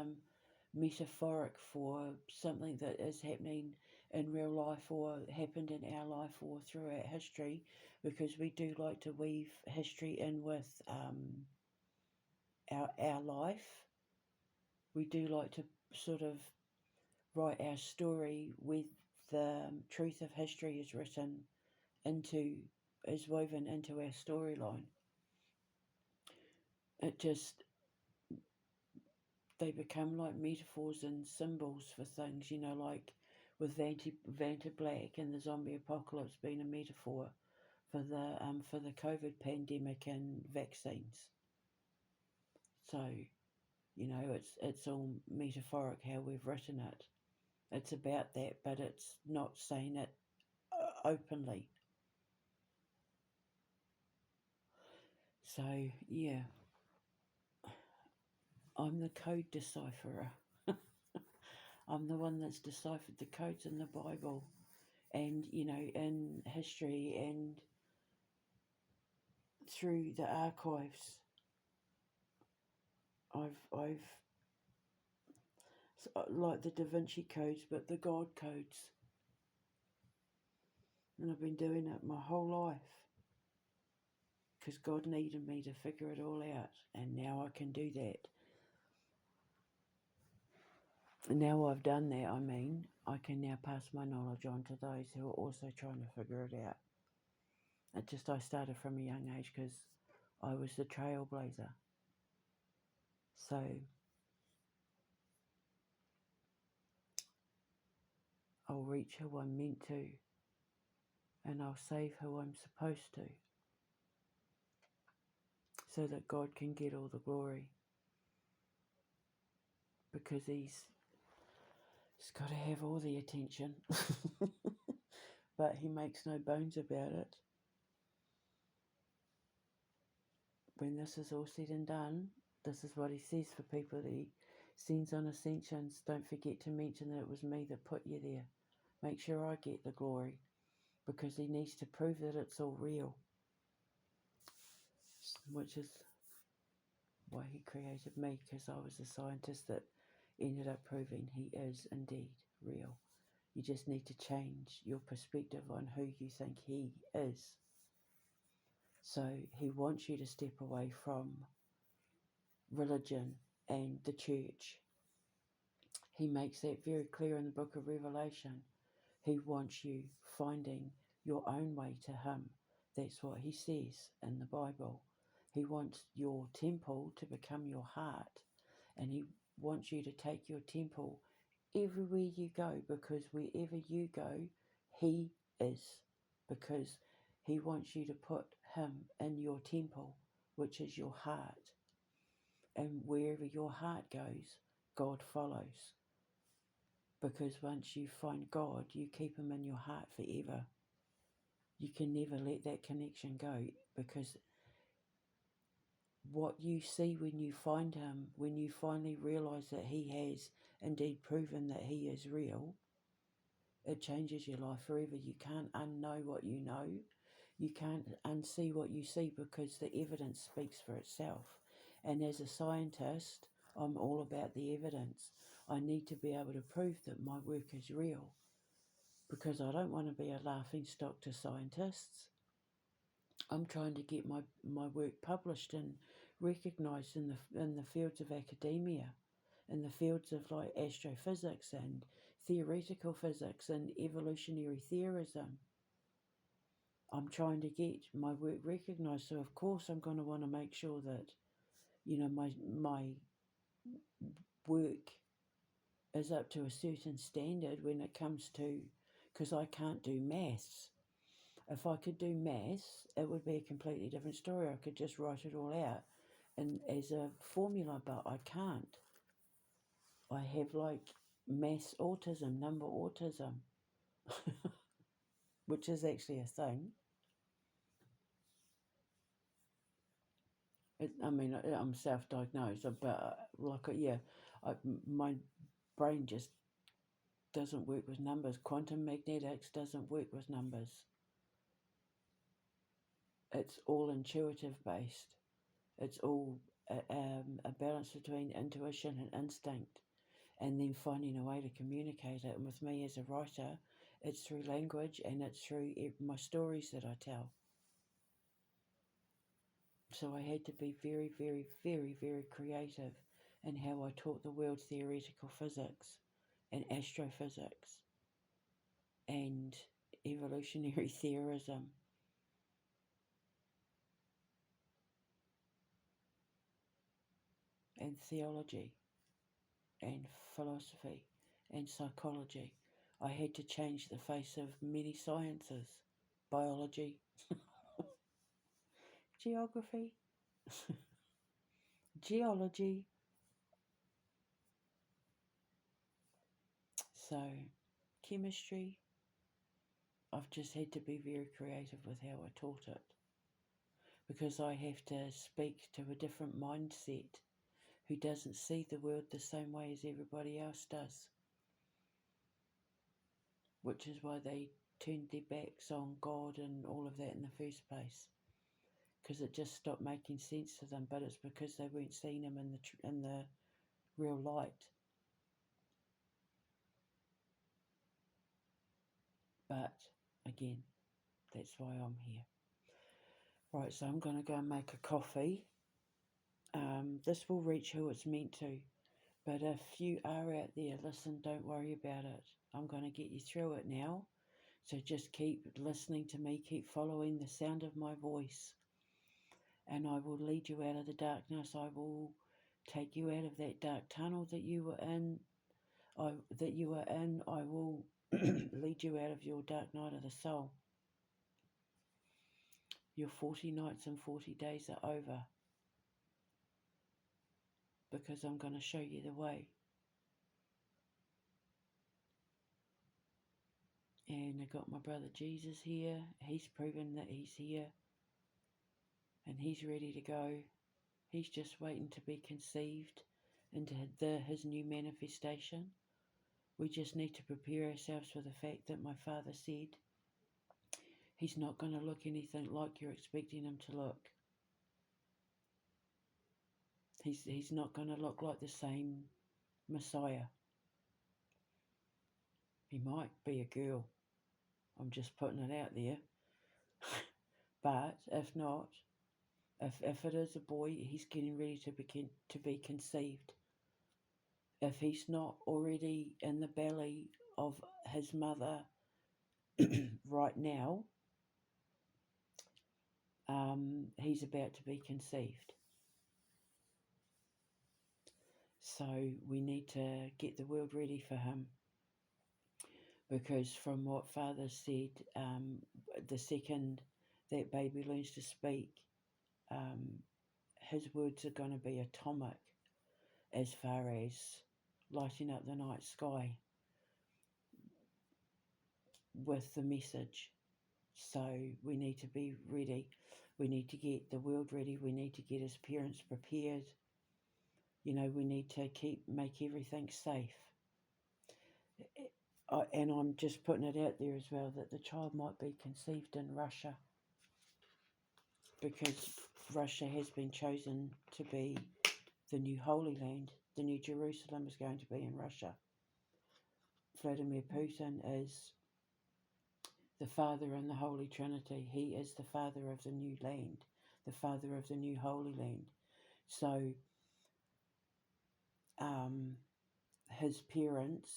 metaphoric for something that is happening in real life or happened in our life or throughout history, because we do like to weave history in with our life. We do like to sort of write our story with the truth of history is woven into our storyline. It just, they become like metaphors and symbols for things, you know, like with Vanta Black and the zombie apocalypse being a metaphor for the COVID pandemic and vaccines. So, it's all metaphoric how we've written it. It's about that, but it's not saying it openly. So, yeah, I'm the code decipherer. I'm the one that's deciphered the codes in the Bible and, in history and through the archives. I've like the Da Vinci codes, but the God codes. And I've been doing it my whole life because God needed me to figure it all out, and now I can do that. And now I've done that, I can now pass my knowledge on to those who are also trying to figure it out. I started from a young age because I was the trailblazer. So I'll reach who I'm meant to, and I'll save who I'm supposed to, so that God can get all the glory, because he's got to have all the attention. But he makes no bones about it. When this is all said and done, this is what he says for people that he sends on ascensions. Don't forget to mention that it was me that put you there. Make sure I get the glory, because he needs to prove that it's all real, which is why he created me, because I was a scientist that ended up proving he is indeed real. You just need to change your perspective on who you think he is. So he wants you to step away from religion and the church. He makes that very clear in the book of Revelation. He wants you finding your own way to him. That's what he says in the Bible. He wants your temple to become your heart, and he wants you to take your temple everywhere you go, because wherever you go, he is, because he wants you to put him in your temple, which is your heart. And wherever your heart goes, God follows. Because once you find God, you keep him in your heart forever. You can never let that connection go, because what you see when you find him, when you finally realise that he has indeed proven that he is real, it changes your life forever. You can't unknow what you know. You can't unsee what you see, because the evidence speaks for itself. And as a scientist, I'm all about the evidence. I need to be able to prove that my work is real, because I don't want to be a laughing stock to scientists. I'm trying to get my work published and recognised in the fields of academia, in the fields of like astrophysics and theoretical physics and evolutionary theorism. I'm trying to get my work recognised, so of course I'm going to want to make sure that my work is up to a certain standard when it comes to, because I can't do maths. If I could do maths, it would be a completely different story. I could just write it all out and as a formula, but I can't. I have like maths autism, number autism, which is actually a thing. I'm self-diagnosed, but my brain just doesn't work with numbers. Quantum magnetics doesn't work with numbers. It's all intuitive based. It's all a balance between intuition and instinct, and then finding a way to communicate it. And with me as a writer, it's through language, and it's through my stories that I tell. So I had to be very, very, very, very creative in how I taught the world theoretical physics and astrophysics and evolutionary theorism. And theology and philosophy and psychology. I had to change the face of many sciences. Biology, geography, geology. So, chemistry, I've just had to be very creative with how I taught it. Because I have to speak to a different mindset who doesn't see the world the same way as everybody else does. Which is why they turned their backs on God and all of that in the first place. Because it just stopped making sense to them, but it's because they weren't seeing him in the real light. But again, that's why I'm here. Right, so I'm going to go and make a coffee. This will reach who it's meant to. But if you are out there, listen, don't worry about it. I'm going to get you through it now. So just keep listening to me, keep following the sound of my voice. And I will lead you out of the darkness. I will take you out of that dark tunnel that you were in. I will lead you out of your dark night of the soul. Your 40 nights and 40 days are over. Because I'm going to show you the way. And I got my brother Jesus here. He's proven that he's here. And he's ready to go. He's just waiting to be conceived into his new manifestation. We just need to prepare ourselves for the fact that my father said he's not going to look anything like you're expecting him to look. He's not going to look like the same Messiah. He might be a girl. I'm just putting it out there. But if not, if it is a boy, he's getting ready to be conceived. If he's not already in the belly of his mother right now, he's about to be conceived. So we need to get the world ready for him. Because from what Father said, the second that baby learns to speak, his words are going to be atomic as far as lighting up the night sky with the message. So we need to be ready. We need to get the world ready. We need to get his parents prepared. You know, we need to make everything safe. And I'm just putting it out there as well that the child might be conceived in Russia, because Russia has been chosen to be the new Holy Land. The new Jerusalem is going to be in Russia. Vladimir Putin is the Father in the Holy Trinity. He is the Father of the new land, the Father of the new Holy Land. So his parents,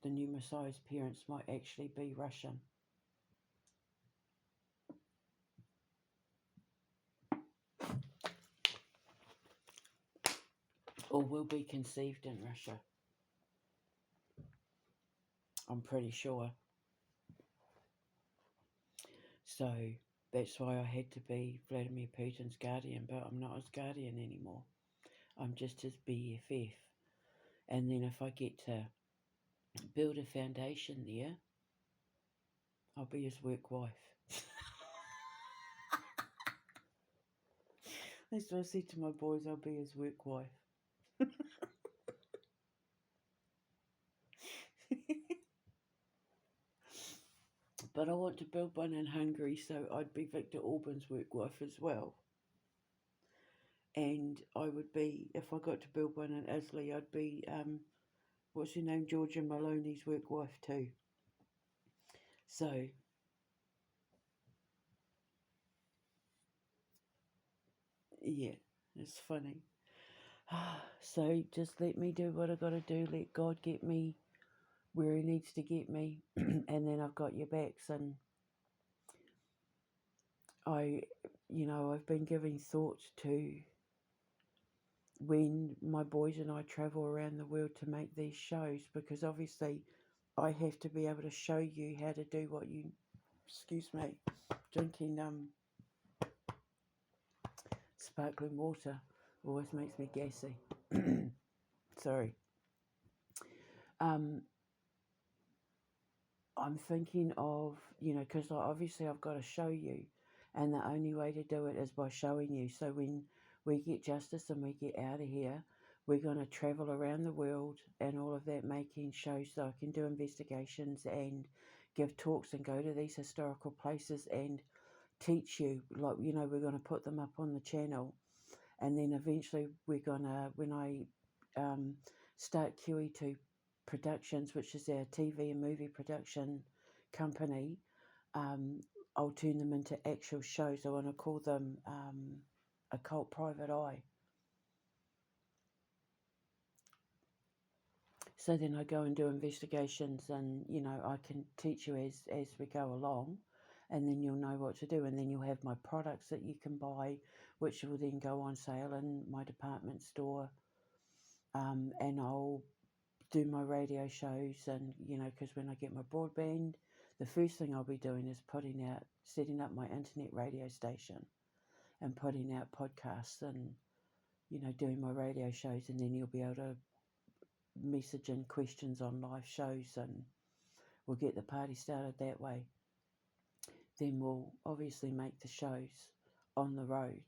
the new Messiah's parents, might actually be Russian. Or will be conceived in Russia. I'm pretty sure. So that's why I had to be Vladimir Putin's guardian, but I'm not his guardian anymore. I'm just his BFF. And then if I get to build a foundation there, I'll be his work wife. That's what I said to my boys, I'll be his work wife. But I want to build one in Hungary, so I'd be Victor Orban's work wife as well. And I would be, if I got to build one in Italy, I'd be, what's her name, Georgia Maloney's work wife too. So, yeah, it's funny. So just let me do what I got to do. Let God get me where he needs to get me. And then I've got your backs. And I've been giving thought to when my boys and I travel around the world to make these shows, because obviously I have to be able to show you how to do what you, excuse me, drinking sparkling water always makes me gassy. Sorry. Um, I'm thinking of, because obviously I've got to show you, and the only way to do it is by showing you. So when we get justice and we get out of here, we're going to travel around the world and all of that, making shows so I can do investigations and give talks and go to these historical places and teach you. Like, we're going to put them up on the channel, and then eventually we're going to, when I start QE2 Productions, which is our TV and movie production company, um, I'll turn them into actual shows. I want to call them Occult Private Eye. So then I go and do investigations, and I can teach you as we go along, and then you'll know what to do, and then you'll have my products that you can buy, which will then go on sale in my department store, and I'll do my radio shows, and because when I get my broadband, the first thing I'll be doing is setting up my internet radio station and putting out podcasts and doing my radio shows, and then you'll be able to message in questions on live shows, and we'll get the party started that way. Then we'll obviously make the shows on the road,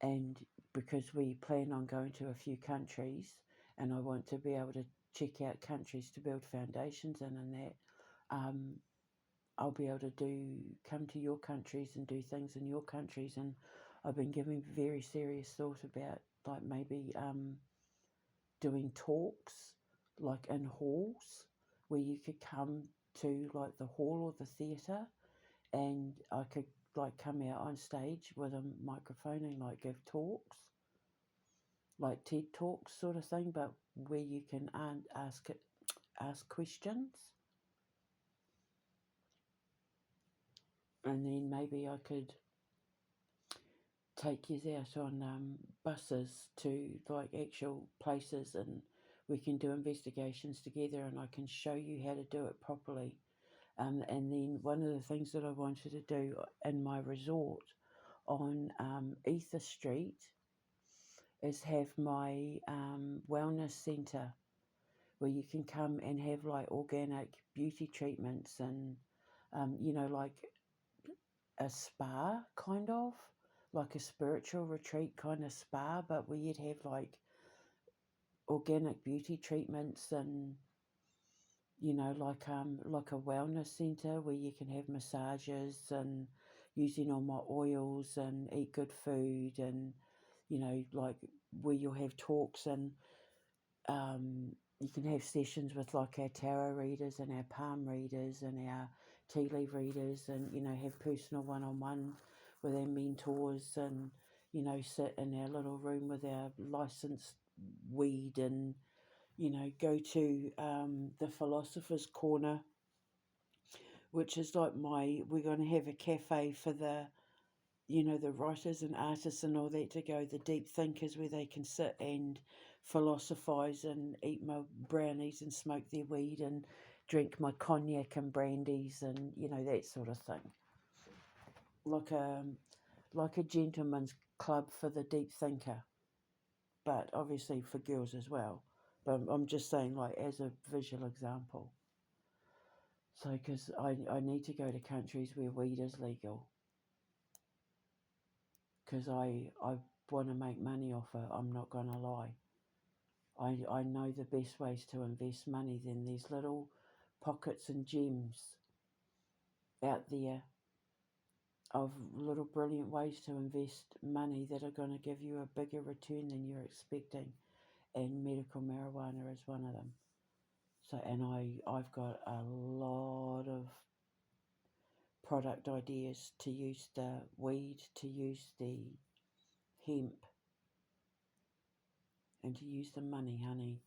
and because we plan on going to a few countries, and I want to be able to check out countries to build foundations in, and that I'll be able to come to your countries and do things in your countries. And I've been giving very serious thought about, like, maybe doing talks like in halls, where you could come to like the hall or the theatre, and I could like come out on stage with a microphone and like give talks, like TED Talks sort of thing, but where you can ask questions, and then maybe I could take you out on buses to like actual places, and we can do investigations together, and I can show you how to do it properly. And then one of the things that I wanted to do in my resort on Ether Street is have my wellness centre, where you can come and have like organic beauty treatments, and like a spa, kind of like a spiritual retreat kind of spa, but where you'd have like organic beauty treatments, and like a wellness center where you can have massages and using all my oils and eat good food, and like where you'll have talks, and you can have sessions with like our tarot readers and our palm readers and our tea leaf readers, and have personal one-on-one with our mentors, and sit in our little room with our licensed weed, and go to the Philosopher's Corner, which is like we're going to have a cafe for the writers and artists and all that to go, the deep thinkers, where they can sit and philosophize and eat my brownies and smoke their weed and drink my cognac and brandies, and that sort of thing, like a gentleman's club for the deep thinker, but obviously for girls as well. But I'm just saying, like, as a visual example. So, because I need to go to countries where weed is legal, because I want to make money off it. I'm not going to lie. I know the best ways to invest money than these little pockets and gems out there of little brilliant ways to invest money that are going to give you a bigger return than you're expecting. And medical marijuana is one of them. So, and I've got a lot of product ideas to use the weed, to use the hemp, and to use the money, honey,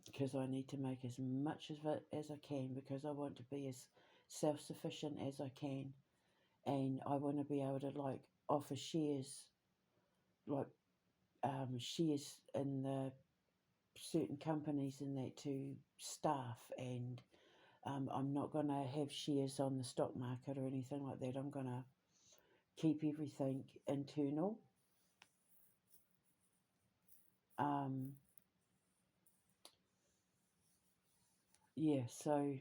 because I need to make as much of it as I can, because I want to be as self-sufficient as I can, and I want to be able to like offer shares, like shares in the certain companies and that to staff, and I'm not going to have shares on the stock market or anything like that. I'm going to keep everything internal. Yeah, so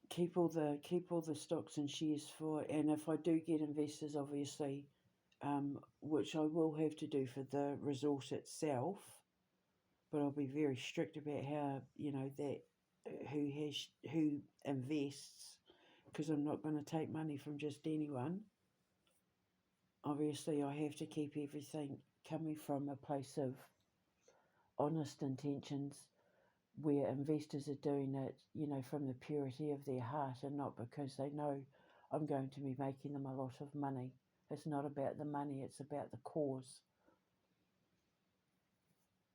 keep all the stocks and shares for, and if I do get investors, obviously, which I will have to do for the resource itself, but I'll be very strict about how, that who invests, because I'm not going to take money from just anyone. Obviously, I have to keep everything coming from a place of honest intentions, where investors are doing it, from the purity of their heart, and not because they know I'm going to be making them a lot of money. It's not about the money, it's about the cause.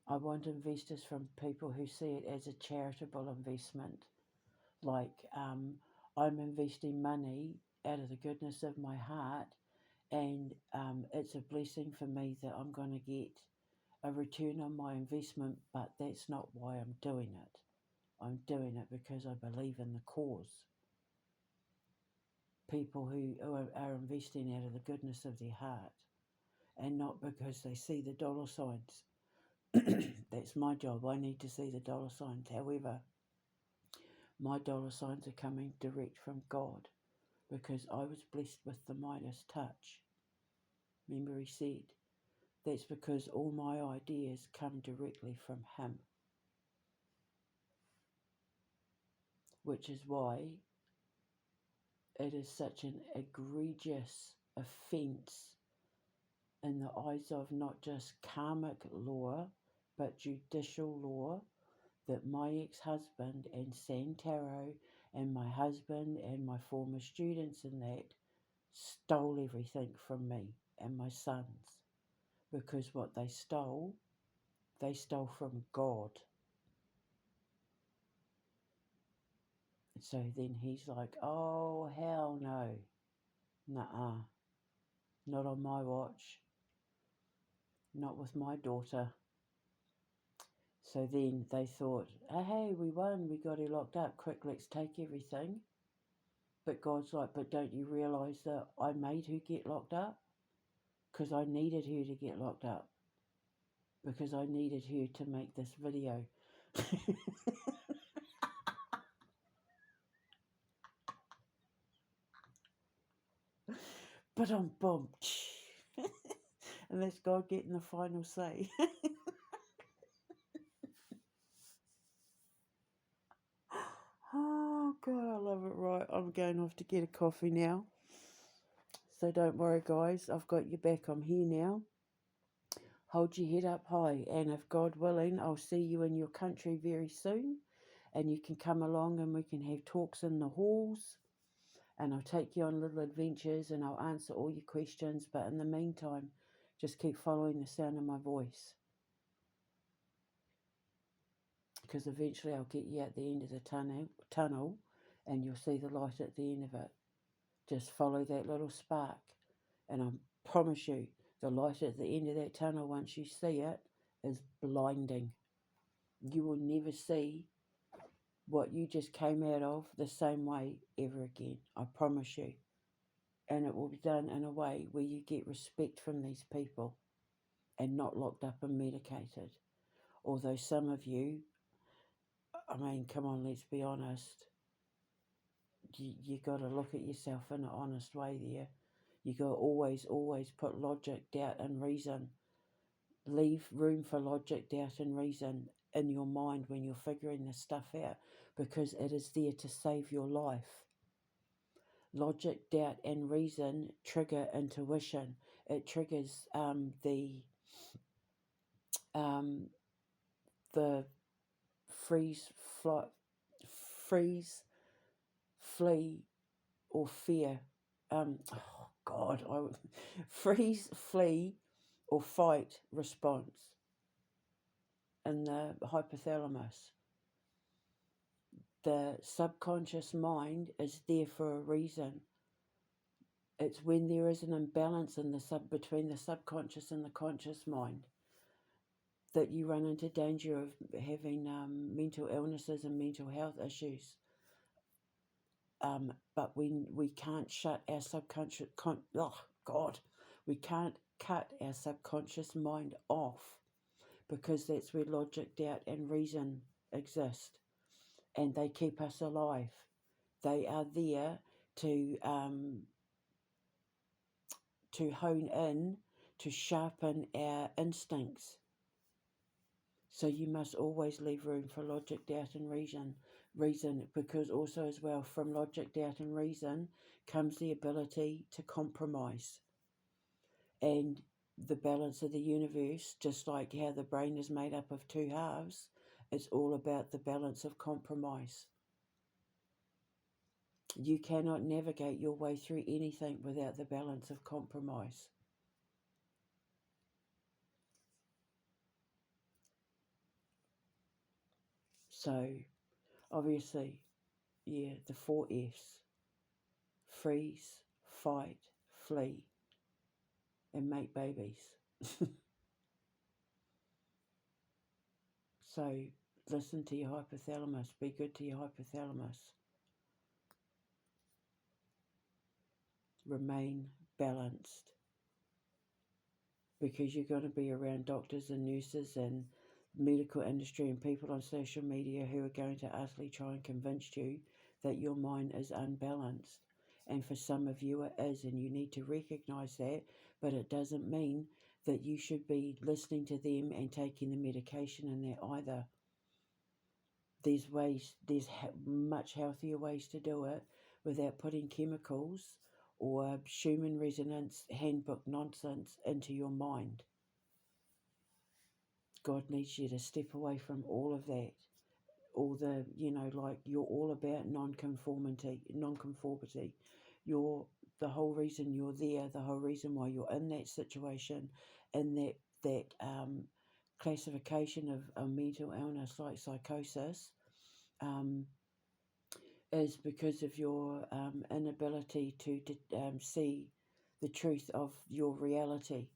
I want investors from people who see it as a charitable investment. Like, I'm investing money out of the goodness of my heart, and it's a blessing for me that I'm going to get a return on my investment, but that's not why I'm doing it. I'm doing it because I believe in the cause. People who are investing out of the goodness of their heart, and not because they see the dollar signs. That's my job. I need to see the dollar signs. However, my dollar signs are coming direct from God, because I was blessed with the Midas touch. Remember, he said, that's because all my ideas come directly from him. Which is why it is such an egregious offence in the eyes of not just karmic law, but judicial law, that my ex-husband and Santaro and my husband and my former students and that stole everything from me and my sons. Because what they stole from God. So then he's like, oh, hell no. Nuh-uh. Not on my watch. Not with my daughter. So then they thought, oh, hey, we won. We got her locked up. Quick, let's take everything. But God's like, but don't you realise that I made her get locked up? Because I needed her to get locked up. Because I needed her to make this video. But I'm bombed. And that's God getting the final say. Oh, God, I love it. Right, I'm going off to get a coffee now. So don't worry, guys. I've got your back. I'm here now. Hold your head up high. And if God willing, I'll see you in your country very soon. And you can come along and we can have talks in the halls. And I'll take you on little adventures and I'll answer all your questions. But in the meantime, just keep following the sound of my voice. Because eventually I'll get you at the end of the tunnel and you'll see the light at the end of it. Just follow that little spark. And I promise you, the light at the end of that tunnel, once you see it, is blinding. You will never see what you just came out of the same way ever again. I promise you. And it will be done in a way where you get respect from these people and not locked up and medicated. Although some of you, I mean, come on, let's be honest. You got to look at yourself in an honest way there. You got to always put logic, doubt and reason. Leave room for logic, doubt and reason in your mind when you're figuring this stuff out, because it is there to save your life. Logic, doubt and reason trigger intuition. It triggers the freeze, flee, or fear. Freeze, flee, or fight response in the hypothalamus. The subconscious mind is there for a reason. It's when there is an imbalance in between the subconscious and the conscious mind. that you run into danger of having mental illnesses and mental health issues. But we can't shut our subconscious. We can't cut our subconscious mind off, because that's where logic, doubt, and reason exist, and they keep us alive. They are there to hone in, to sharpen our instincts. So you must always leave room for logic, doubt, and reason, because also as well, from logic, doubt, and reason comes the ability to compromise. And the balance of the universe, just like how the brain is made up of two halves, it's all about the balance of compromise. You cannot navigate your way through anything without the balance of compromise. So, obviously, yeah, the 4 F's: freeze, fight, flee, and make babies. So, listen to your hypothalamus, be good to your hypothalamus. Remain balanced, because you're going to be around doctors and nurses and medical industry and people on social media who are going to utterly try and convince you that your mind is unbalanced. And for some of you it is, and you need to recognize that, but it doesn't mean that you should be listening to them and taking the medication in there either. There's much healthier ways to do it without putting chemicals or Schumann resonance handbook nonsense into your mind. God needs you to step away from all of that. All the, like, you're all about non-conformity. You're the whole reason you're there, the whole reason why you're in that situation, in that classification of mental illness like psychosis, is because of your inability to see the truth of your reality.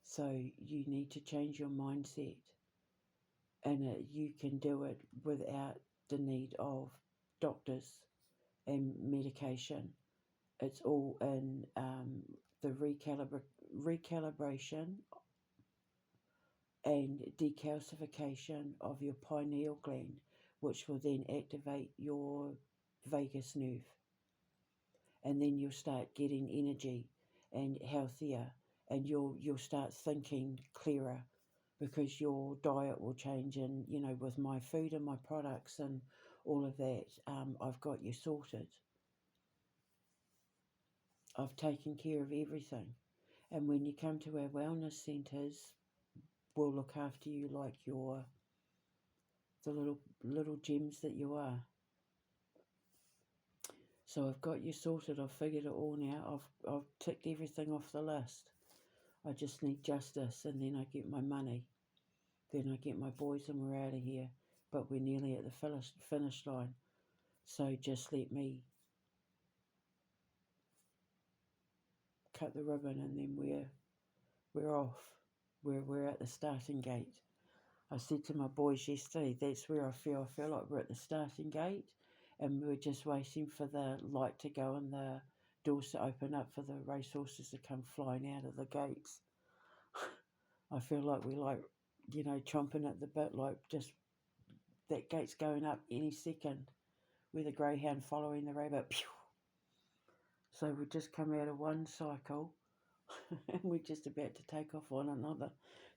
So you need to change your mindset, and you can do it without the need of doctors and medication. It's all in the recalibration and decalcification of your pineal gland, which will then activate your vagus nerve. And then you'll start getting energy and healthier, and you'll start thinking clearer, because your diet will change. And with my food and my products and all of that, I've got you sorted. I've taken care of everything. And when you come to our wellness centres, we'll look after you like you're the little gems that you are. So I've got you sorted. I've figured it all now. I've ticked everything off the list. I just need justice, and then I get my money. Then I get my boys, and we're out of here. But we're nearly at the finish line. So just let me cut the ribbon, and then we're off. We're at the starting gate. I said to my boys yesterday, that's where I feel like we're at the starting gate, and we're just waiting for the light to go and the doors to open up for the racehorses to come flying out of the gates. I feel like we're chomping at the bit, like just that gate's going up any second, with a greyhound following the rabbit. Pew! So we've just come out of one cycle, and we're just about to take off on another,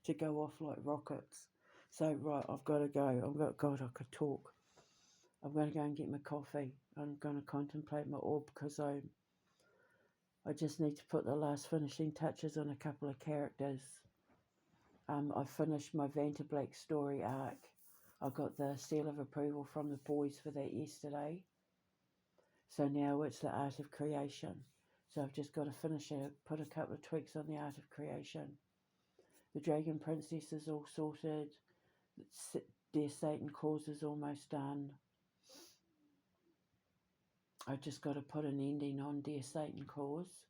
to go off like rockets. So, right, I've got to go. God, I could talk. I'm going to go and get my coffee. I'm going to contemplate my orb, because I just need to put the last finishing touches on a couple of characters. I finished my Vanta Black story arc. I got the seal of approval from the boys for that yesterday. So now it's the art of creation. So I've just got to finish it, put a couple of tweaks on the art of creation. The Dragon Princess is all sorted. Dear Satan Cause is almost done. I just got to put an ending on Dear Satan Cause.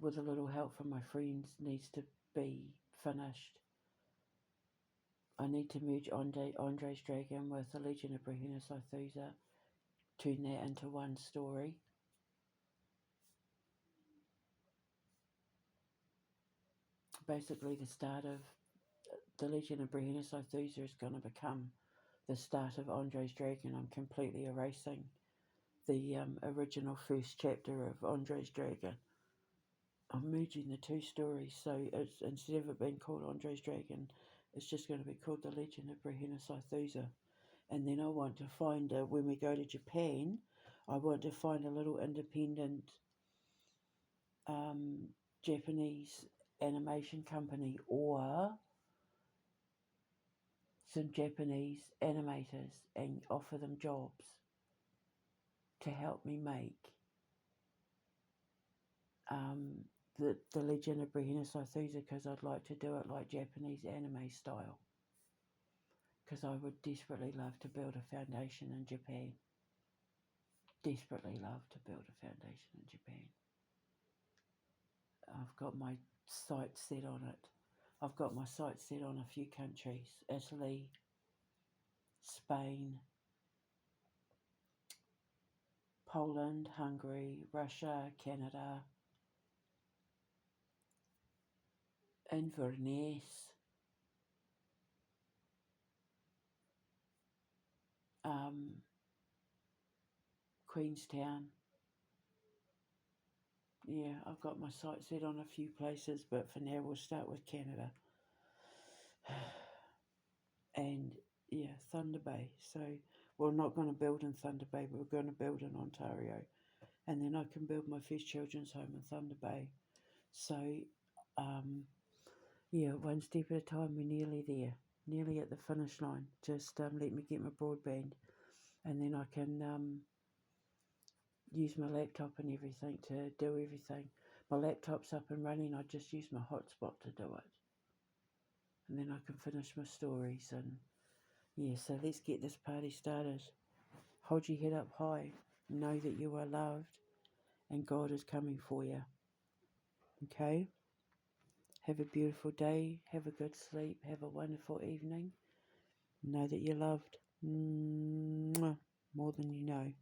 with a little help from my friends, needs to be finished. I need to merge Andre's Dragon with the Legion of Brahina Sythusa, turn that into one story. Basically, the start of the Legion of Brahina Sythusa is going to become the start of Andre's Dragon. I'm completely erasing the original first chapter of Andre's Dragon. I'm merging the two stories, so it's, instead of it being called Andre's Dragon, it's just going to be called the Legion of Brahina Sythusa. And then I want to find, when we go to Japan, I want to find a little independent Japanese animation company or some Japanese animators and offer them jobs to help me make the Legend of Brahina Sythusa, because I'd like to do it like Japanese anime style, because I would desperately love to build a foundation in Japan. Desperately love to build a foundation in Japan. I've got my sights set on it. I've got my sights set on a few countries: Italy, Spain, Poland, Hungary, Russia, Canada, Inverness, Queenstown. Yeah, I've got my sights set on a few places, but for now we'll start with Canada. And yeah, Thunder Bay. So we're not going to build in Thunder Bay, but we're going to build in Ontario. And then I can build my first children's home in Thunder Bay. So, yeah, one step at a time, we're nearly there, nearly at the finish line. Just let me get my broadband, and then I can use my laptop and everything to do everything. My laptop's up and running, I just use my hotspot to do it. And then I can finish my stories. And yeah, so let's get this party started. Hold your head up high. Know that you are loved and God is coming for you. Okay? Have a beautiful day. Have a good sleep. Have a wonderful evening. Know that you're loved. Mwah. More than you know.